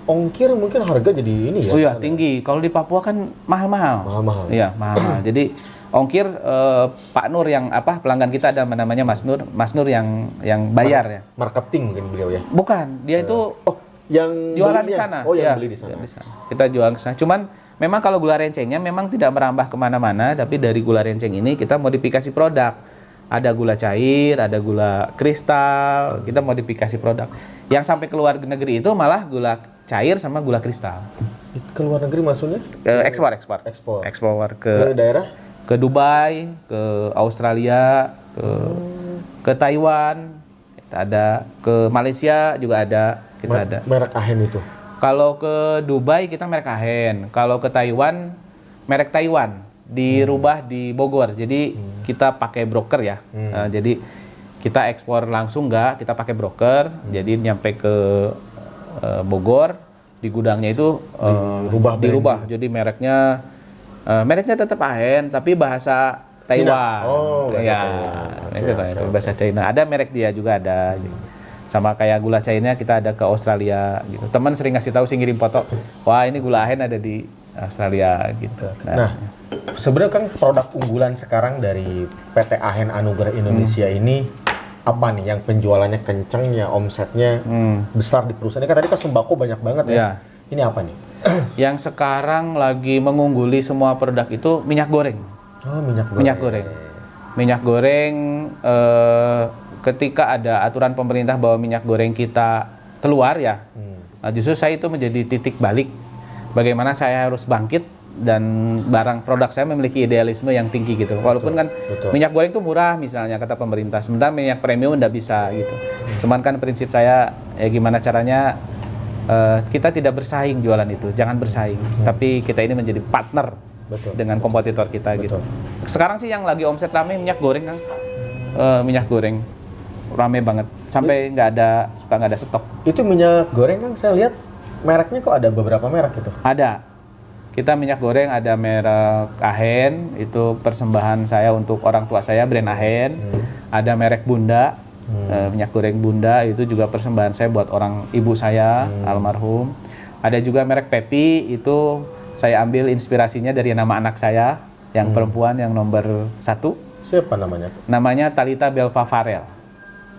ongkir mungkin harga jadi ini ya? Oh iya, tinggi. Kalau di Papua kan mahal-mahal. Mahal-mahal. Iya, mahal-mahal. Jadi Ongkir Pak Nur yang pelanggan kita ada namanya Mas Nur yang bayar ya. Marketing mungkin beliau ya. Bukan, dia itu yang jualan di belinya? sana. Oh, yang Ya, beli di sana. Kita jual ke sana. Cuman memang kalau gula rencengnya memang tidak merambah kemana-mana, tapi dari gula renceng ini kita modifikasi produk. Ada gula cair, ada gula kristal, kita modifikasi produk. Yang sampai ke luar negeri itu malah gula cair sama gula kristal. Ke luar negeri maksudnya? Ekspor. Ekspor. Ke daerah? ke Dubai, ke Australia, ke Taiwan, kita ada, ke Malaysia juga ada, kita ada. Merek Ahen itu. Kalau ke Dubai kita merek Ahen, kalau ke Taiwan merek Taiwan, dirubah di Bogor. Jadi kita pakai broker ya. Jadi kita ekspor langsung enggak, kita pakai broker. Jadi nyampe ke Bogor, di gudangnya itu dirubah. Jadi mereknya tetap Ahen, tapi bahasa Taiwan. Oh, bahasa ya, Taiwan. itu bahasa China. Ada merek dia juga ada. Gitu. Sama kayak gula cairnya kita ada ke Australia. Gitu. Teman sering ngasih tahu, sih ngirim foto. Wah ini gula Ahen ada di Australia gitu. Nah, sebenarnya kan produk unggulan sekarang dari PT Ahen Anugerah Indonesia ini apa nih yang penjualannya kenceng, ya omsetnya besar di perusahaan ini? Kan tadi kan sembako banyak banget ya. Ya. Ini apa nih? Yang sekarang lagi mengungguli semua produk itu minyak goreng. Oh, minyak goreng. Minyak goreng ketika ada aturan pemerintah bahwa minyak goreng kita keluar ya. Nah, justru saya itu menjadi titik balik bagaimana saya harus bangkit dan barang produk saya memiliki idealisme yang tinggi gitu. Walaupun kan minyak goreng itu murah misalnya kata pemerintah, sementara minyak premium nggak bisa gitu. Cuman kan prinsip saya gimana caranya kita tidak bersaing jualan itu, jangan bersaing. Tapi kita ini menjadi partner dengan kompetitor kita gitu. Sekarang sih yang lagi omset rame minyak goreng kan, minyak goreng rame banget. Sampai nggak ada stok. Itu minyak goreng kan saya lihat mereknya kok ada beberapa merek gitu. Ada. Kita minyak goreng ada merek Ahen, itu persembahan saya untuk orang tua saya, brand Ahen. Ada merek Bunda. Minyak goreng Bunda itu juga persembahan saya buat orang ibu saya almarhum. Ada juga merek Pepi, itu saya ambil inspirasinya dari nama anak saya yang perempuan yang nomor 1. Siapa namanya? Namanya Thalita Belva Farel.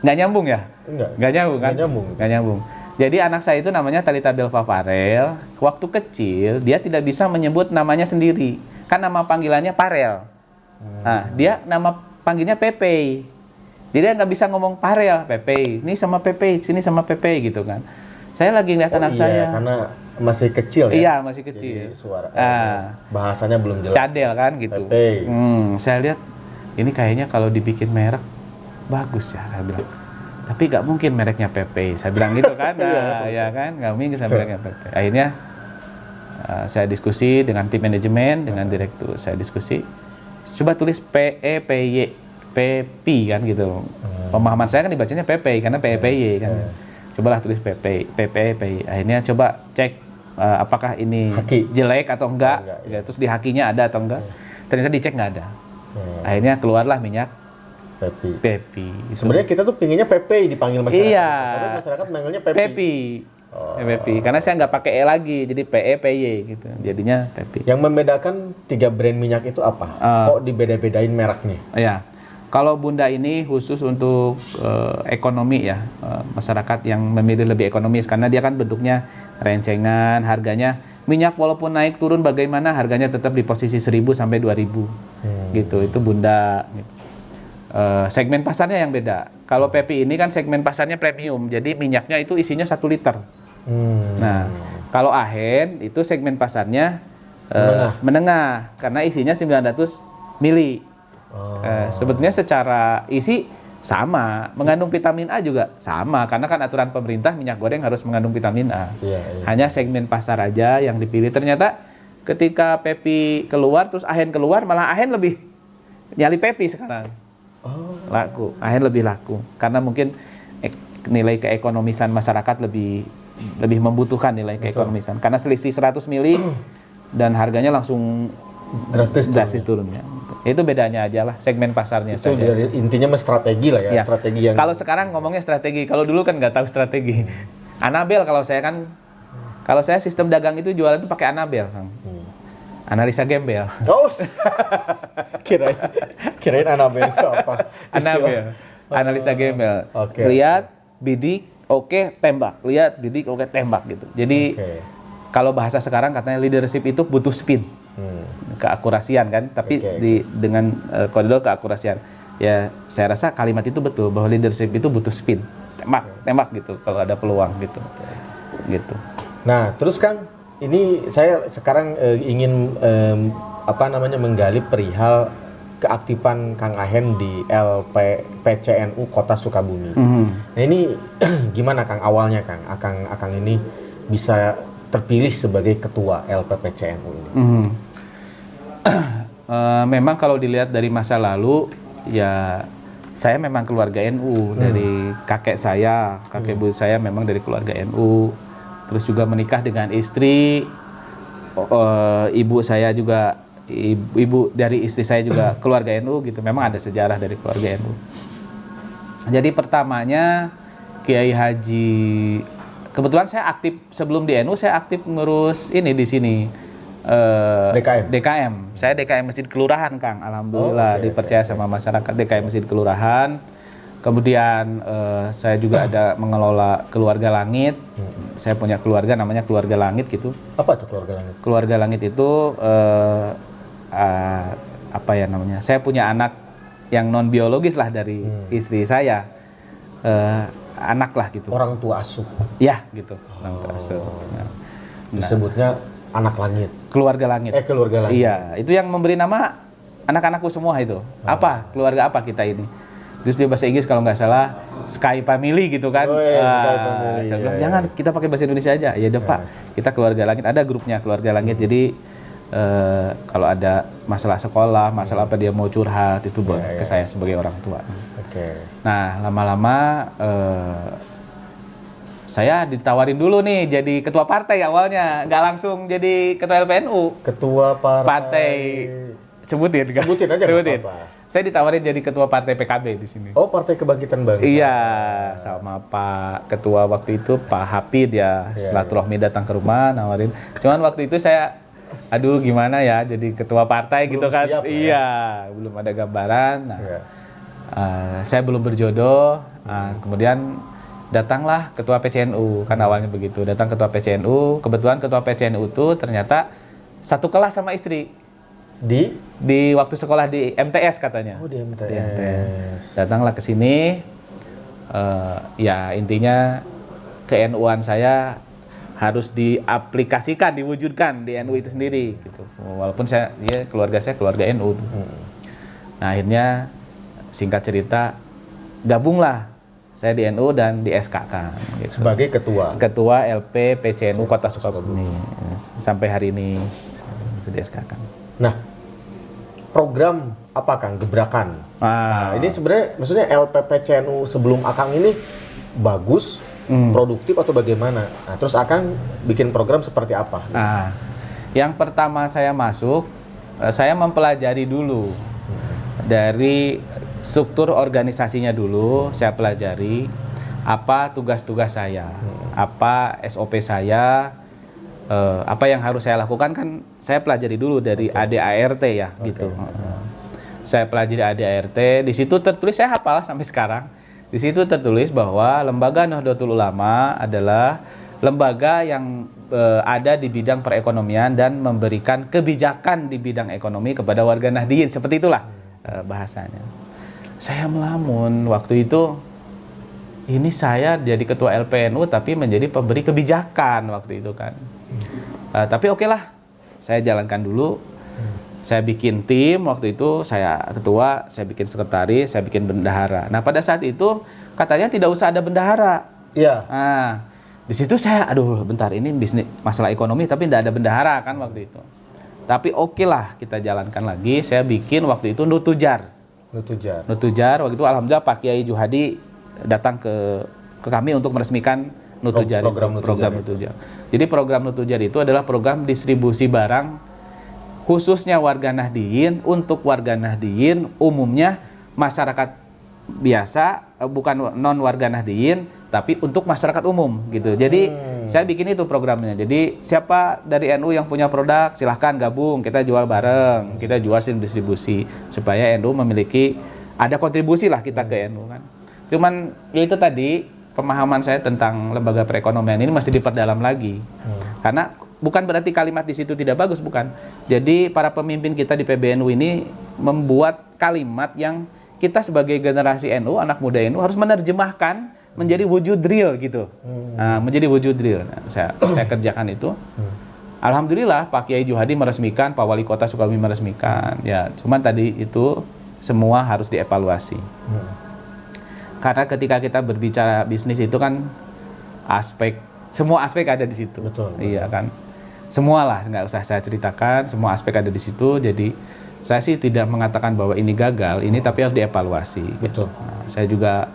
Nggak nyambung ya? Nggak nyambung kan? Nggak nyambung. Jadi anak saya itu namanya Thalita Belva Farel. Waktu kecil dia tidak bisa menyebut namanya sendiri, kan nama panggilannya Farel. Nah, dia nama panggilnya Pepe. Jadi dia nggak bisa ngomong Farel, Pepe. Ini sama Pepe, sini sama Pepe gitu kan. Saya lagi ngeliat anak saya. Karena masih kecil ya. Iya, masih kecil. Jadi suara bahasanya belum jelas. Cadel kan gitu. Pepe. Saya lihat ini kayaknya kalau dibikin merek bagus ya, saya bilang. Tapi nggak mungkin mereknya Pepe. Saya bilang gitu kan. Ya kan, nggak mungkin saya mereknya Pepe. Akhirnya saya diskusi dengan tim manajemen, dengan direktur. Saya diskusi. Coba tulis PEPY. Pepi kan gitu. Pemahaman saya kan dibacanya Pepe karena PEPY kan. Cobalah tulis PEPY. Akhirnya coba cek apakah ini jelek atau enggak. Ya, terus di hakinya ada atau enggak. Ternyata dicek nggak ada. Akhirnya keluarlah minyak Pepi. Sebenarnya kita tuh pinginnya Pepe dipanggil masyarakat. Iya. Tapi masyarakat manggilnya Pepi. Pepi. Karena saya nggak pakai E lagi, jadi PEPY gitu. Jadinya Pepi. Yang membedakan 3 brand minyak itu apa? Kok dibeda-bedain mereknya? Iya. Kalau Bunda ini khusus untuk ekonomi ya, masyarakat yang memilih lebih ekonomis karena dia kan bentuknya rencengan, harganya minyak walaupun naik turun bagaimana harganya tetap di posisi 1.000 sampai 2.000 gitu. Itu Bunda. Gitu. Segmen pasarnya yang beda. Kalau Pepi ini kan segmen pasarnya premium, jadi minyaknya itu isinya 1 liter. Nah, kalau Ahen itu segmen pasarnya menengah karena isinya 900 mili. Sebetulnya secara isi sama, mengandung vitamin A juga sama karena kan aturan pemerintah minyak goreng harus mengandung vitamin A. Hanya segmen pasar aja yang dipilih. Ternyata ketika Pepi keluar terus Ahen keluar, malah Ahen lebih nyali Pepi sekarang. Laku, Ahen lebih laku karena mungkin nilai keekonomisan masyarakat lebih membutuhkan nilai keekonomisan karena selisih 100 mili dan harganya langsung drastis turunnya. Itu bedanya aja lah segmen pasarnya. Itu dari intinya strategi lah ya. Strategi yang kalau sekarang ngomongnya strategi, kalau dulu kan nggak tahu strategi. Anabel kalau saya sistem dagang itu jualan itu pakai Anabel. Analisa gembel. Oh, kirain Anabel itu apa? Anabel. Analisa gembel. Oke. Lihat, bidik, oke, tembak. Lihat, bidik, oke, tembak gitu. Jadi kalau bahasa sekarang katanya leadership itu butuh spin. Keakurasian kan, tapi dengan koridor keakurasian. Ya, saya rasa kalimat itu betul bahwa leadership itu butuh spin. Tembak gitu kalau ada peluang gitu. Gitu. Nah, terus Kang, ini saya sekarang ingin menggali perihal keaktifan Kang Ahen di LPPCNU Kota Sukabumi. Nah, ini gimana Kang awalnya Kang? Akang ini bisa terpilih sebagai ketua LPPCNU ini. Memang kalau dilihat dari masa lalu, ya saya memang keluarga NU. Dari kakek saya, kakek ibu saya memang dari keluarga NU. Terus juga menikah dengan istri, ibu saya juga, ibu dari istri saya juga keluarga NU gitu. Memang ada sejarah dari keluarga NU. Jadi pertamanya Kiai Haji, kebetulan saya aktif sebelum di NU, saya aktif ngurus ini di sini. DKM. Saya DKM Masjid Kelurahan, Kang. Alhamdulillah dipercaya sama masyarakat DKM Masjid Kelurahan. Kemudian saya juga ada mengelola Keluarga Langit. Saya punya keluarga namanya Keluarga Langit gitu. Apa itu Keluarga Langit? Keluarga Langit itu apa ya namanya? Saya punya anak yang non biologis lah dari istri saya. Anak lah gitu. Orang tua asuh. Ya, gitu. Orang tua asuh. Nah, disebutnya anak langit. Keluarga Langit. Keluarga Langit. Iya, itu yang memberi nama anak-anakku semua itu. Apa? Keluarga apa kita ini? Terus di bahasa Inggris kalau nggak salah Sky Family gitu kan. Sky Family. Saya bilang, jangan, kita pakai bahasa Indonesia aja. Ya udah Pak, kita Keluarga Langit. Ada grupnya Keluarga Langit. Jadi kalau ada masalah sekolah, masalah apa dia mau curhat, itu buat ke saya sebagai orang tua. Nah, lama-lama saya ditawarin dulu nih jadi ketua partai awalnya. Nggak langsung jadi ketua LPNU. Ketua partai. Sebutin aja. Apa-apa. Saya ditawarin jadi ketua partai PKB di sini. Oh, Partai Kebangkitan Bangsa. Iya, sama Pak Ketua waktu itu Pak Hafid ya. Silaturahmi datang ke rumah nawarin. Cuman waktu itu saya, aduh gimana ya jadi ketua partai belum gitu kan. Siap, iya, belum ada gambaran. Nah, saya belum berjodoh. Kemudian datanglah ketua PCNU, kan awalnya begitu. Datang ketua PCNU, kebetulan ketua PCNU itu ternyata satu kelas sama istri. Di waktu sekolah di MTS katanya. Oh, di MTS. Datanglah ke sini, ya intinya ke-NU-an saya harus diaplikasikan, diwujudkan di NU itu sendiri gitu. Walaupun keluarga saya keluarga NU. Nah, akhirnya singkat cerita gabunglah saya di NU dan di SKK gitu. Sebagai ketua LP PCNU Kota Sukabumi sampai hari ini di SKK. Nah, program apa Kang? Gebrakan. Nah, ini sebenarnya maksudnya LPPCNU sebelum Akang ini bagus, produktif atau bagaimana? Nah, terus Akang bikin program seperti apa? Nah, yang pertama saya masuk, saya mempelajari dulu dari struktur organisasinya dulu. Saya pelajari apa tugas-tugas saya, apa SOP saya. Apa yang harus saya lakukan kan saya pelajari dulu dari ADART ya gitu. Saya pelajari ADART, di situ tertulis, saya hafal sampai sekarang. Di situ tertulis bahwa Lembaga Nahdlatul Ulama adalah lembaga yang ada di bidang perekonomian dan memberikan kebijakan di bidang ekonomi kepada warga Nahdliyin, seperti itulah bahasanya. Saya melamun waktu itu, ini saya jadi ketua LPNU tapi menjadi pemberi kebijakan waktu itu kan. Tapi oke lah, saya jalankan dulu. Saya bikin tim waktu itu, saya ketua, saya bikin sekretaris, saya bikin bendahara. Nah, pada saat itu katanya tidak usah ada bendahara. Iya. Nah, di situ saya, aduh bentar, ini bisnis masalah ekonomi tapi tidak ada bendahara kan waktu itu. Tapi oke lah, kita jalankan lagi. Saya bikin waktu itu Nutujar waktu itu alhamdulillah Pak Kiai Juhadi datang ke kami untuk meresmikan Nutujar, program Nutujar. Jadi program Nutujar itu adalah program distribusi barang khususnya warga Nahdliyin untuk warga Nahdliyin, umumnya masyarakat biasa, bukan non warga Nahdliyin, tapi untuk masyarakat umum gitu. Jadi Saya bikin itu programnya. Jadi siapa dari NU yang punya produk silahkan gabung, kita jual bareng, kita jual distribusi supaya NU memiliki ada kontribusi lah kita ke NU kan. Cuman ya itu tadi pemahaman saya tentang lembaga perekonomian ini masih diperdalam lagi. Karena bukan berarti kalimat di situ tidak bagus, bukan. Jadi para pemimpin kita di PBNU ini membuat kalimat yang kita sebagai generasi NU, anak muda NU harus menerjemahkan menjadi wujud real gitu. Nah, menjadi wujud real. Nah, saya kerjakan itu. Alhamdulillah Pak Kiai Juhadi meresmikan, Pak Wali Kota Sukabumi meresmikan. Ya, cuman tadi itu semua harus dievaluasi. Karena ketika kita berbicara bisnis itu kan semua aspek ada di situ. Betul. Iya kan. Semualah, nggak usah saya ceritakan, semua aspek ada di situ. Jadi saya sih tidak mengatakan bahwa ini gagal, ini tapi harus dievaluasi. Betul. Nah, saya juga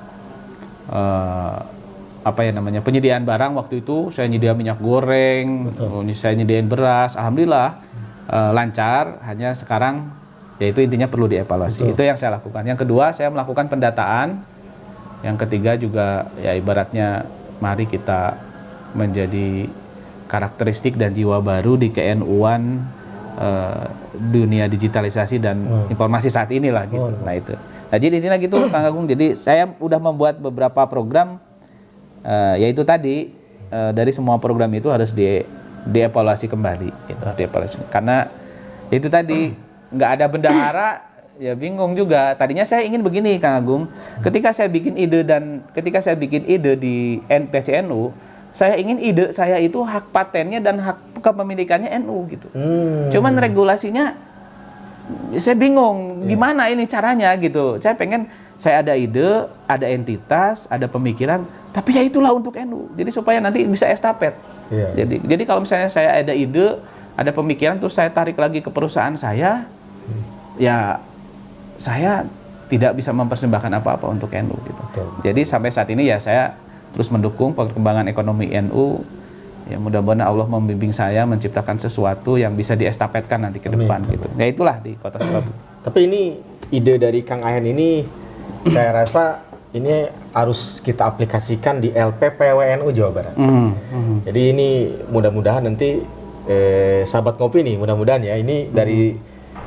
penyediaan barang waktu itu saya nyediain minyak goreng, saya nyediain beras, alhamdulillah lancar. Hanya sekarang yaitu intinya perlu dievaluasi. Betul. Itu yang saya lakukan. Yang kedua saya melakukan pendataan. Yang ketiga juga ya ibaratnya mari kita menjadi karakteristik dan jiwa baru di KNU-an dunia digitalisasi dan informasi saat inilah gitu. Nah itu. Nah, jadi intinya gitu Kang Agung. Jadi saya udah membuat beberapa program, yaitu tadi dari semua program itu harus dievaluasi kembali. Gitu, dievaluasi. Karena itu tadi nggak ada bendahara, ya bingung juga. Tadinya saya ingin begini Kang Agung. Ketika saya bikin ide di PCNU, saya ingin ide saya itu hak patennya dan hak kepemilikannya NU gitu. Cuman regulasinya saya bingung gimana ini caranya gitu. Saya pengen saya ada ide, ada entitas, ada pemikiran, tapi ya itulah untuk NU. Jadi supaya nanti bisa estafet. Jadi kalau misalnya saya ada ide, ada pemikiran terus saya tarik lagi ke perusahaan saya, ya saya tidak bisa mempersembahkan apa-apa untuk NU gitu. Jadi sampai saat ini ya saya terus mendukung perkembangan ekonomi NU. Ya mudah-mudahan Allah membimbing saya menciptakan sesuatu yang bisa diestafetkan nanti ke depan gitu. Ya itulah di Kota Sukabumi. Tapi ini ide dari Kang Ahen ini saya rasa ini harus kita aplikasikan di LPPWNU Jawa Barat. Jadi ini mudah-mudahan nanti sahabat ngopi nih, mudah-mudahan ya ini dari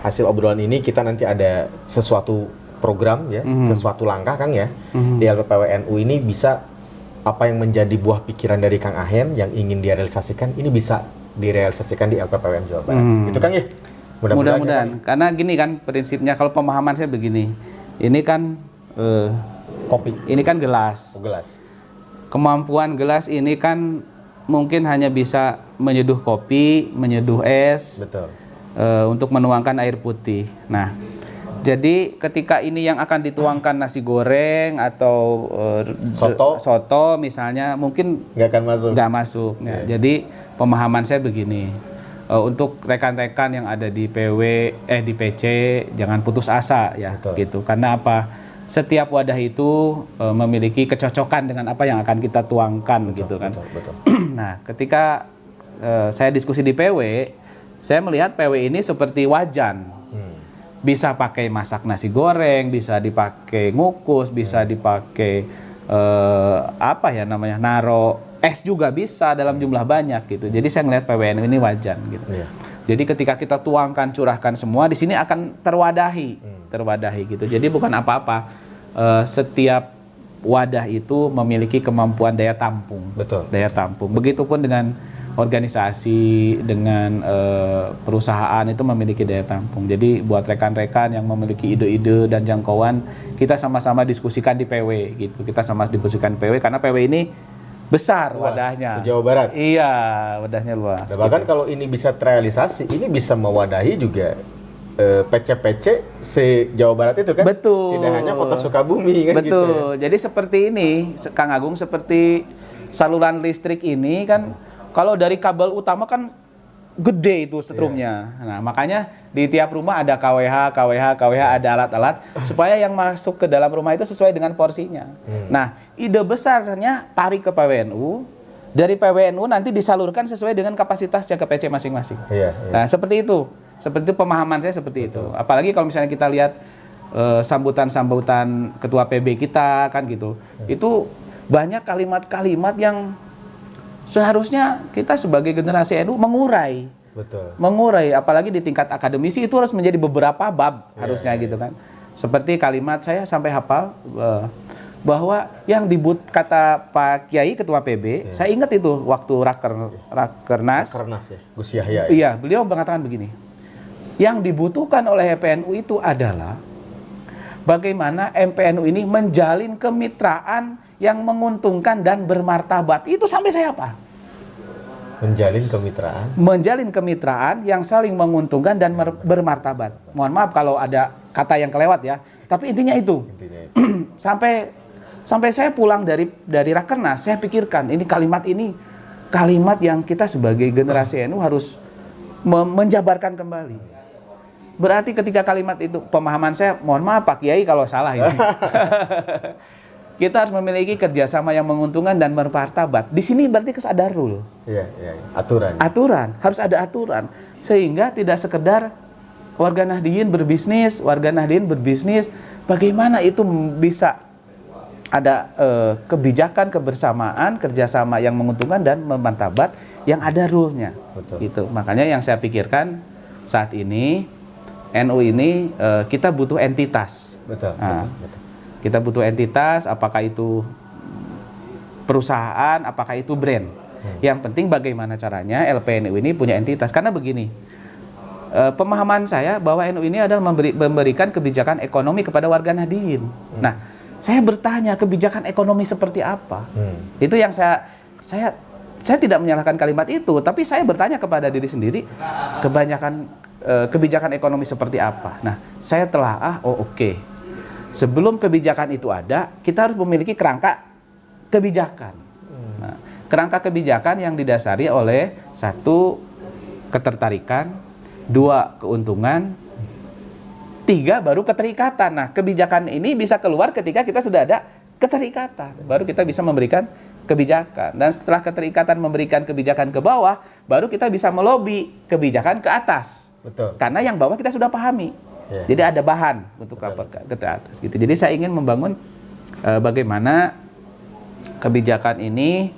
hasil obrolan ini kita nanti ada sesuatu program ya, sesuatu langkah Kang ya di LPPWNU ini bisa apa yang menjadi buah pikiran dari Kang Ahen yang ingin direalisasikan ini bisa direalisasikan di LPPWN Jawa Barat. Itu Kang ya. Mudah-mudahan. Karena gini kan prinsipnya kalau pemahaman saya begini. Ini kan kopi. Ini kan gelas. Gelas. Kemampuan gelas ini kan mungkin hanya bisa menyeduh kopi, menyeduh es. Betul. Untuk menuangkan air putih. Nah, jadi ketika ini yang akan dituangkan nasi goreng atau soto misalnya mungkin nggak masuk. Ya. Jadi pemahaman saya begini, untuk rekan-rekan yang ada di di PC jangan putus asa ya. Betul. Gitu. Karena apa? Setiap wadah itu memiliki kecocokan dengan apa yang akan kita tuangkan. Betul, gitu kan. Betul. Nah, ketika saya diskusi di PW, saya melihat PW ini seperti wajan. Bisa pakai masak nasi goreng, bisa dipakai ngukus, bisa dipakai naro es juga bisa dalam jumlah banyak gitu. Jadi saya ngelihat PWNU ini wajan gitu. Jadi ketika kita tuangkan, curahkan semua di sini akan terwadahi gitu. Jadi bukan apa-apa. Setiap wadah itu memiliki kemampuan daya tampung. Betul. Daya tampung. Begitupun dengan organisasi, dengan perusahaan itu memiliki daya tampung. Jadi buat rekan-rekan yang memiliki ide-ide dan jangkauan, kita sama-sama diskusikan di PW gitu. Kita sama diskusikan di PW karena PW ini besar luas, wadahnya. Se-Jawa Barat. Iya, wadahnya luas. Dan bahkan kalau ini bisa terrealisasi, ini bisa mewadahi juga PC-PC se-Jawa Barat itu kan? Betul. Tidak hanya Kota Sukabumi kan. Betul. Gitu ya? Jadi seperti ini, Kang Agung, seperti saluran listrik ini kan. Kalau dari kabel utama kan gede itu setrumnya. Nah, makanya di tiap rumah ada KWH, ada alat-alat supaya yang masuk ke dalam rumah itu sesuai dengan porsinya. Nah, ide besarnya tarik ke PWNU, dari PWNU nanti disalurkan sesuai dengan kapasitasnya ke PC masing-masing. Nah, seperti itu. Seperti itu pemahaman saya seperti itu. Apalagi kalau misalnya kita lihat sambutan-sambutan ketua PB kita kan gitu. Itu banyak kalimat-kalimat yang seharusnya kita sebagai generasi NU mengurai. Betul. Mengurai, apalagi di tingkat akademisi itu harus menjadi beberapa bab harusnya gitu kan. Seperti kalimat saya sampai hafal bahwa yang kata Pak Kiai Ketua PB, saya ingat itu waktu Rakernas ya, Gus Yahya. Iya, beliau mengatakan begini. Yang dibutuhkan oleh MPNU itu adalah bagaimana MPNU ini menjalin kemitraan yang menguntungkan dan bermartabat. Itu sampai saya apa? Menjalin kemitraan. Menjalin kemitraan yang saling menguntungkan dan bermartabat. Mohon maaf kalau ada kata yang kelewat ya. Tapi intinya itu. sampai saya pulang dari Rakernas, saya pikirkan ini kalimat yang kita sebagai generasi NU harus menjabarkan kembali. Berarti ketika kalimat itu, pemahaman saya, mohon maaf Pak Kiai kalau salah ini. Kita harus memiliki kerjasama yang menguntungkan dan bermartabat. Di sini berarti kesadarul. Iya. Aturan. Aturan, harus ada aturan. Sehingga tidak sekedar warga Nahdliyin berbisnis, bagaimana itu bisa ada kebijakan, kebersamaan, kerjasama yang menguntungkan dan bermartabat yang ada rule-nya. Betul. Gitu. Makanya yang saya pikirkan saat ini, NU ini kita butuh entitas. Betul. Kita butuh entitas, apakah itu perusahaan, apakah itu brand. Yang penting bagaimana caranya LPNU ini punya entitas. Karena begini, pemahaman saya bahwa NU ini adalah memberikan kebijakan ekonomi kepada warga Nahdliyin. Nah, saya bertanya kebijakan ekonomi seperti apa? Itu yang saya tidak menyalahkan kalimat itu, tapi saya bertanya kepada diri sendiri, kebijakan ekonomi seperti apa? Nah, saya telah oke. Sebelum kebijakan itu ada, kita harus memiliki kerangka kebijakan. Nah, kerangka kebijakan yang didasari oleh 1, ketertarikan, 2, keuntungan, 3, baru keterikatan. Nah, kebijakan ini bisa keluar ketika kita sudah ada keterikatan. Baru kita bisa memberikan kebijakan. Dan setelah keterikatan memberikan kebijakan ke bawah, baru kita bisa melobi kebijakan ke atas. Betul. Karena yang bawah kita sudah pahami. Jadi ada bahan untuk ke atas gitu. Jadi saya ingin membangun bagaimana kebijakan ini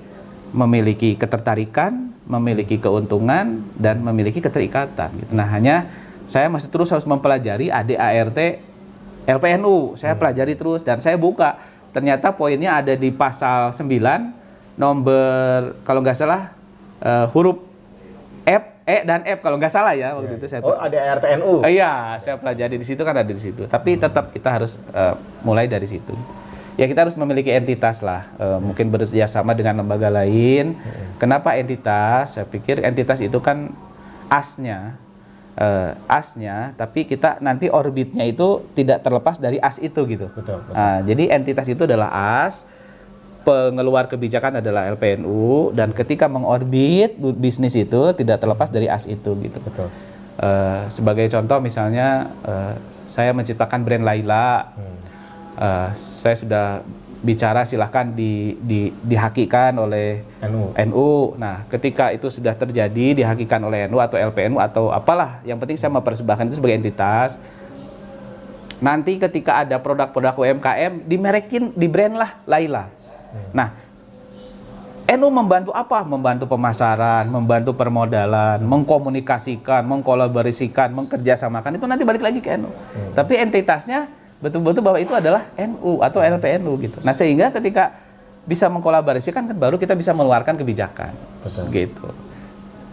memiliki ketertarikan, memiliki keuntungan dan memiliki keterikatan gitu. Nah, hanya saya masih terus harus mempelajari ADART LPNU. Saya pelajari terus dan saya buka. Ternyata poinnya ada di pasal 9 nomor kalau nggak salah huruf F, E dan F kalau nggak salah ya waktu itu saya. Ada RTNU. Iya, saya pelajari di situ kan ada di situ. Tapi tetap kita harus mulai dari situ. Ya kita harus memiliki entitas lah. Mungkin bekerjasama dengan lembaga lain. Kenapa entitas? Saya pikir entitas itu kan asnya, tapi kita nanti orbitnya itu tidak terlepas dari as itu gitu. Betul. Jadi entitas itu adalah as. Pengeluar kebijakan adalah LPNU dan ketika mengorbit bisnis itu tidak terlepas dari as itu gitu. Betul. Sebagai contoh misalnya saya menciptakan brand Laila, saya sudah bicara silahkan dihakikan oleh NU. Nah, ketika itu sudah terjadi dihakikan oleh NU atau LPNU atau apalah, yang penting saya mempersembahkan itu sebagai entitas. Nanti ketika ada produk-produk UMKM dimerekin, di brand lah Laila. Nah, NU membantu apa? Membantu pemasaran, membantu permodalan, mengkomunikasikan, mengkolaborasikan, mengkerjasamakan. Itu nanti balik lagi ke NU. Tapi entitasnya betul-betul bahwa itu adalah NU atau LPNU gitu. Nah, sehingga ketika bisa mengkolaborasikan kan baru kita bisa mengeluarkan kebijakan. Betul. Gitu.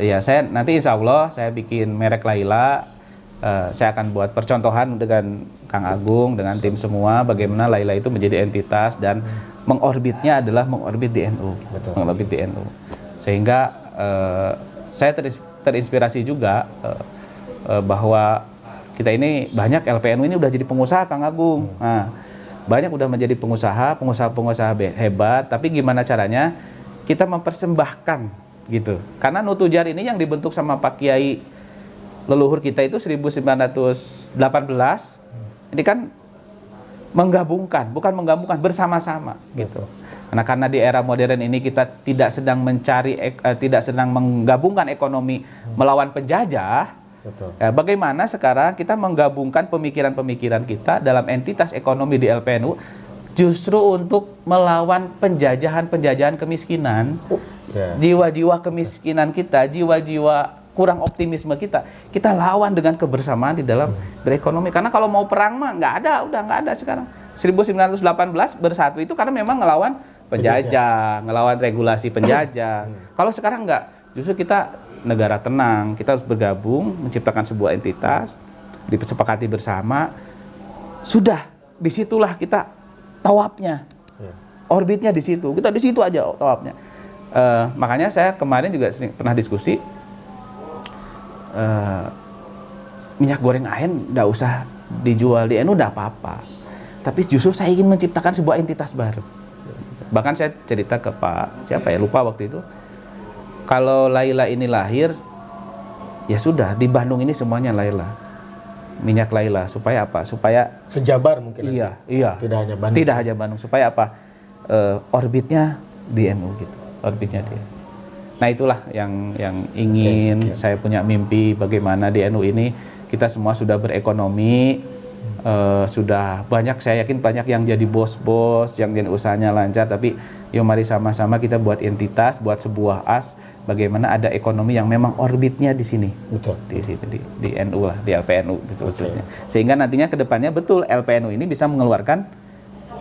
Ya, saya nanti insya Allah saya bikin merek Laila. Saya akan buat percontohan dengan Kang Agung, dengan tim semua, bagaimana Laila itu menjadi entitas dan mengorbitnya adalah mengorbit di NU. Betul. Mengorbit di NU. Sehingga saya terinspirasi juga bahwa kita ini banyak LPNU ini udah jadi pengusaha, Kang Agung. Nah, banyak udah menjadi pengusaha hebat, tapi gimana caranya kita mempersembahkan gitu. Karena Nutujar ini yang dibentuk sama Pak Kiai leluhur kita itu 1918, ini kan menggabungkan, bukan menggabungkan, bersama-sama gitu. Karena di era modern ini kita tidak sedang menggabungkan ekonomi melawan penjajah. Betul. Bagaimana sekarang kita menggabungkan pemikiran-pemikiran kita dalam entitas ekonomi di LPNU justru untuk melawan penjajahan kemiskinan Ya. Jiwa-jiwa kemiskinan kita, jiwa-jiwa kurang optimisme kita lawan dengan kebersamaan di dalam berekonomi. Karena kalau mau perang mah udah nggak ada sekarang. 1918 bersatu itu karena memang ngelawan penjajah, ngelawan regulasi penjajah. Kalau sekarang nggak, justru kita negara tenang, kita harus bergabung, menciptakan sebuah entitas, disepakati bersama. Sudah, disitulah kita tawafnya, orbitnya di situ. Kita di situ aja tawafnya. Makanya saya kemarin juga pernah diskusi, minyak goreng AN nggak usah dijual di NU, nggak apa-apa. Tapi justru saya ingin menciptakan sebuah entitas baru. Bahkan saya cerita ke Pak siapa ya, lupa waktu itu, kalau Laila ini lahir, ya sudah di Bandung ini semuanya Laila, minyak Laila. Supaya apa? Supaya Sejabar mungkin. iya. Tidak hanya Bandung. Tidak hanya Bandung. Supaya apa? Orbitnya di NU gitu. Orbitnya dia. Nah itulah yang ingin saya punya mimpi, bagaimana di NU ini kita semua sudah berekonomi, sudah banyak, saya yakin banyak yang jadi bos-bos, yang usahanya lancar, tapi yuk mari sama-sama kita buat entitas, buat sebuah as, bagaimana ada ekonomi yang memang orbitnya di sini. Betul. Di situ di NU lah, di LPNU betul khususnya. Sehingga nantinya ke depannya betul LPNU ini bisa mengeluarkan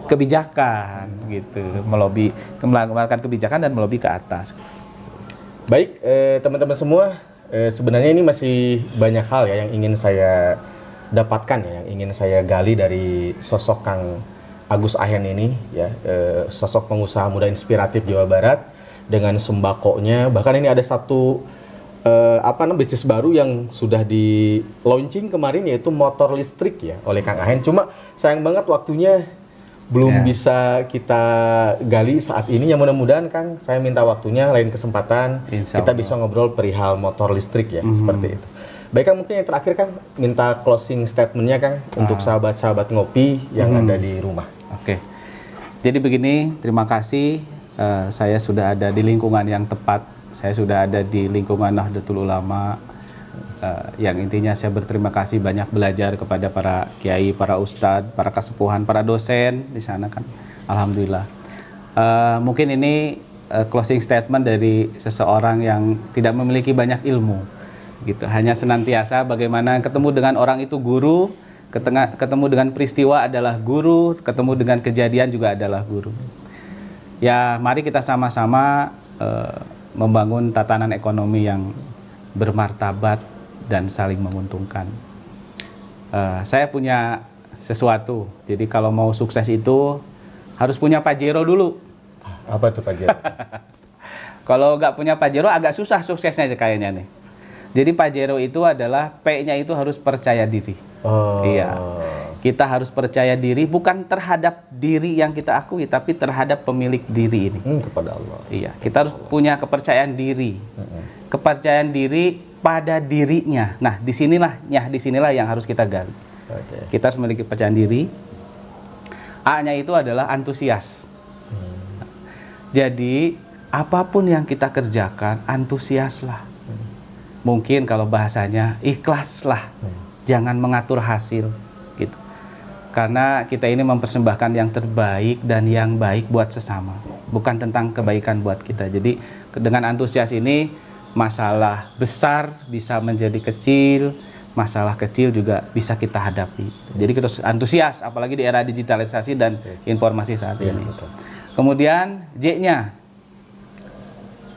kebijakan gitu, mengeluarkan kebijakan dan melobi ke atas. Baik, teman-teman semua, sebenarnya ini masih banyak hal ya yang ingin saya dapatkan ya, yang ingin saya gali dari sosok Kang Agus Ahen ini ya, sosok pengusaha muda inspiratif Jawa Barat dengan sembakonya. Bahkan ini ada satu bisnis baru yang sudah di launching kemarin, yaitu motor listrik ya oleh Kang Ahen. Cuma sayang banget waktunya belum bisa kita gali saat ini. Yang mudah-mudahan Kang, saya minta waktunya lain kesempatan kita bisa ngobrol perihal motor listrik ya, seperti itu. Baik Kang, mungkin yang terakhir Kang, minta closing statementnya Kang untuk sahabat-sahabat ngopi yang ada di rumah. Oke. Jadi begini, terima kasih, saya sudah ada di lingkungan yang tepat. Saya sudah ada di lingkungan Nahdlatul Ulama, yang intinya saya berterima kasih banyak belajar kepada para kiai, para ustadz, para kesepuhan, para dosen di sana kan. Alhamdulillah. Mungkin ini closing statement dari seseorang yang tidak memiliki banyak ilmu, gitu. Hanya senantiasa bagaimana ketemu dengan orang itu guru, ketemu dengan peristiwa adalah guru, ketemu dengan kejadian juga adalah guru. Ya, mari kita sama-sama membangun tatanan ekonomi yang bermartabat dan saling menguntungkan. Saya punya sesuatu, jadi kalau mau sukses itu harus punya Pajero dulu. Apa tuh Pajero? Kalau nggak punya Pajero agak susah suksesnya kayaknya nih. Jadi Pajero itu adalah P-nya itu harus percaya diri. Iya. Kita harus percaya diri bukan terhadap diri yang kita akui, tapi terhadap pemilik diri ini. Kepada Allah. Iya, kita harus punya kepercayaan diri. Kepercayaan diri pada dirinya. Nah, disinilah yang harus kita gali. Kita harus memiliki kepercayaan diri. A-nya itu adalah antusias. Jadi, apapun yang kita kerjakan, antusiaslah. Mungkin kalau bahasanya ikhlaslah. Jangan mengatur hasil, gitu. Karena kita ini mempersembahkan yang terbaik dan yang baik buat sesama, bukan tentang kebaikan buat kita. Jadi dengan antusias ini, masalah besar bisa menjadi kecil, masalah kecil juga bisa kita hadapi. Jadi kita harus antusias, apalagi di era digitalisasi dan informasi saat ini. Kemudian J-nya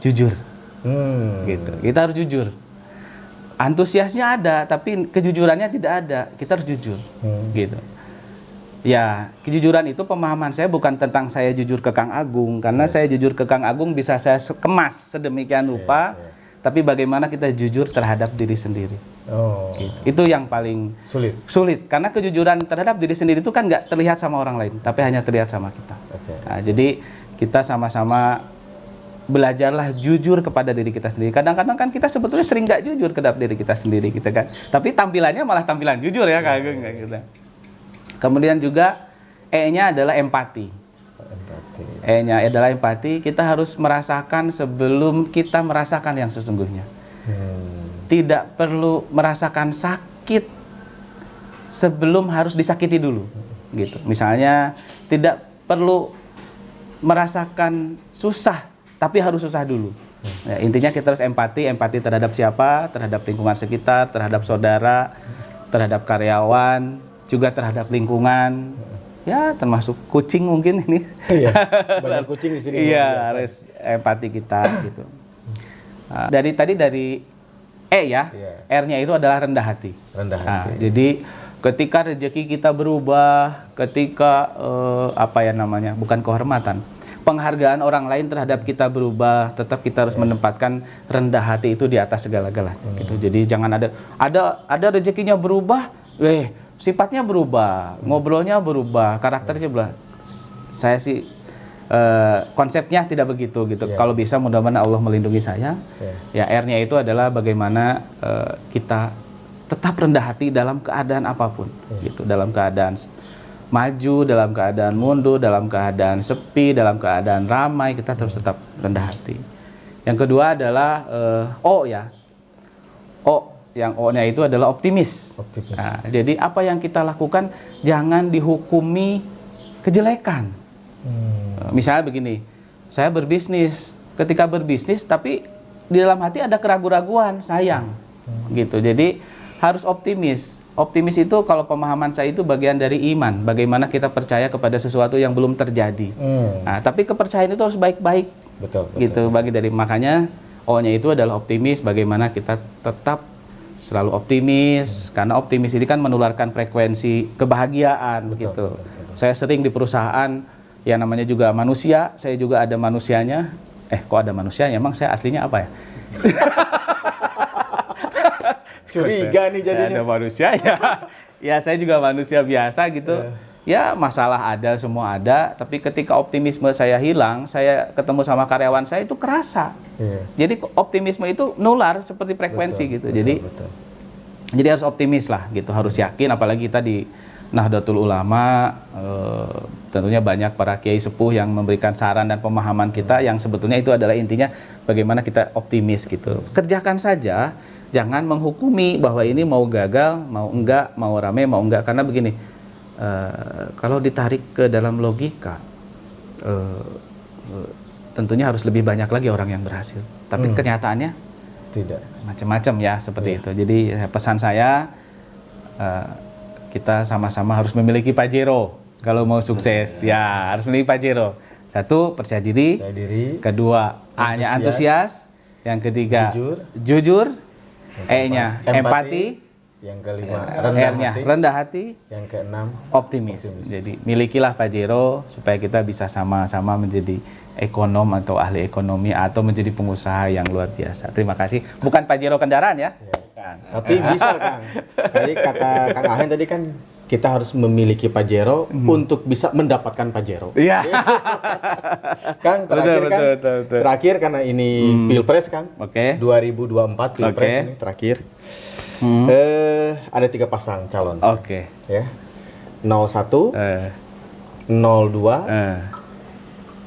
jujur, gitu. Kita harus jujur. Antusiasnya ada, tapi kejujurannya tidak ada. Kita harus jujur, gitu. Ya, kejujuran itu pemahaman saya bukan tentang saya jujur ke Kang Agung, karena saya jujur ke Kang Agung bisa saya kemas sedemikian rupa, tapi bagaimana kita jujur terhadap diri sendiri. Gitu. Itu yang paling sulit, karena kejujuran terhadap diri sendiri itu kan nggak terlihat sama orang lain, tapi hanya terlihat sama kita. Nah, jadi kita sama-sama belajarlah jujur kepada diri kita sendiri. Kadang-kadang kan kita sebetulnya sering nggak jujur terhadap diri kita sendiri, gitu kan. Tapi tampilannya malah tampilan jujur ya, Kang Agung, kayak gitu. Kemudian juga E-nya adalah empati. E-nya adalah empati. Kita harus merasakan sebelum kita merasakan yang sesungguhnya. Tidak perlu merasakan sakit sebelum harus disakiti dulu, gitu. Misalnya tidak perlu merasakan susah tapi harus susah dulu. Ya, intinya kita harus empati terhadap siapa, terhadap lingkungan sekitar, terhadap saudara, terhadap karyawan, juga terhadap lingkungan. Ya, termasuk kucing mungkin ini. Iya, banyak kucing di sini. Iya, harus empati kita gitu. Dari E ya, Iya. R-nya itu adalah rendah hati. Rendah Nah, hati. jadi ketika rezeki kita berubah, ketika bukan kehormatan, penghargaan orang lain terhadap kita berubah, tetap kita harus menempatkan rendah hati itu di atas segala-galanya. Gitu. Jadi jangan ada rezekinya berubah, sifatnya berubah, ngobrolnya berubah, karakternya berubah. Saya sih konsepnya tidak begitu gitu. Yeah. Kalau bisa mudah-mudahan Allah melindungi saya. Ya R-nya itu adalah bagaimana kita tetap rendah hati dalam keadaan apapun, gitu. Dalam keadaan maju, dalam keadaan mundur, dalam keadaan sepi, dalam keadaan ramai, kita terus tetap rendah hati. Yang kedua adalah O ya. Yang O-nya itu adalah optimis. Nah, jadi apa yang kita lakukan jangan dihukumi kejelekan. Misalnya begini, saya berbisnis, ketika berbisnis tapi di dalam hati ada keraguan-raguan, sayang, gitu. Jadi harus optimis. Optimis itu kalau pemahaman saya itu bagian dari iman, bagaimana kita percaya kepada sesuatu yang belum terjadi. Nah, tapi kepercayaan itu harus baik-baik, Betul. gitu. Bagi dari makanya O-nya itu adalah optimis, bagaimana kita tetap selalu optimis, karena optimis ini kan menularkan frekuensi kebahagiaan, gitu. Saya sering di perusahaan, ya namanya juga manusia, saya juga ada manusianya. Kok ada manusianya? Emang saya aslinya apa ya? Curiga nih jadinya. Ada manusia ya. Ya saya juga manusia biasa gitu. Ya masalah ada, semua ada. Tapi ketika optimisme saya hilang, saya ketemu sama karyawan saya itu kerasa. Jadi optimisme itu nular seperti frekuensi gitu. Jadi harus optimis lah gitu. Harus yakin. Apalagi kita di Nahdlatul Ulama, tentunya banyak para kiai sepuh yang memberikan saran dan pemahaman kita yang sebetulnya itu adalah intinya bagaimana kita optimis gitu. Kerjakan saja. Jangan menghukumi bahwa ini mau gagal, mau enggak, mau rame, mau enggak. Karena begini, kalau ditarik ke dalam logika, tentunya harus lebih banyak lagi orang yang berhasil. Tapi kenyataannya tidak. Macam-macam ya, seperti itu. Jadi pesan saya, kita sama-sama harus memiliki Pajero. Kalau mau sukses, ya harus memiliki Pajero. Satu, percaya diri. Kedua, A-nya antusias. Yang ketiga, jujur. E-nya empati. Yang kelima, rendah hati. Yang keenam, optimis. Jadi milikilah Pajero supaya kita bisa sama-sama menjadi ekonom atau ahli ekonomi atau menjadi pengusaha yang luar biasa. Terima kasih. Bukan Pajero kendaraan ya. Bukan. Tapi bisa Kang. Tadi kata Kang Ahen tadi kan kita harus memiliki Pajero untuk bisa mendapatkan Pajero. Iya. Kang, terakhir karena ini Pilpres Kang. 2024 Pilpres ini terakhir. Ada 3 pasang calon. Ya. 01, 02,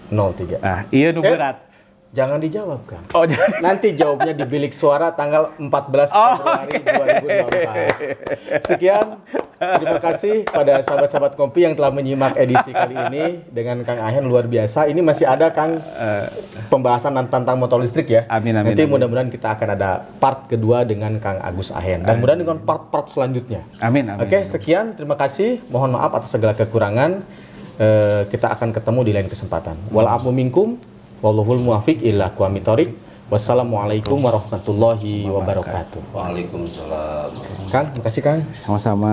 03. Iya nu berat. Jangan dijawab Kang. Jangan. Nanti jawabnya di bilik suara tanggal 14 Februari 2024. Sekian. Terima kasih pada sahabat-sahabat Kompi yang telah menyimak edisi kali ini dengan Kang Ahen, luar biasa. Ini masih ada Kang pembahasan tentang motor listrik ya. Amin. Nanti mudah-mudahan kita akan ada part kedua dengan Kang Agus Ahen dan mudah-mudahan dengan part-part selanjutnya. Amin. Oke, sekian. Terima kasih. Mohon maaf atas segala kekurangan. Kita akan ketemu di lain kesempatan. Wala'afu minkum. Wallahul muwafiq ila aqwamit thoriq. Wassalamualaikum warahmatullahi wabarakatuh. Waalaikumsalam. Kang, makasih Kang. Sama-sama.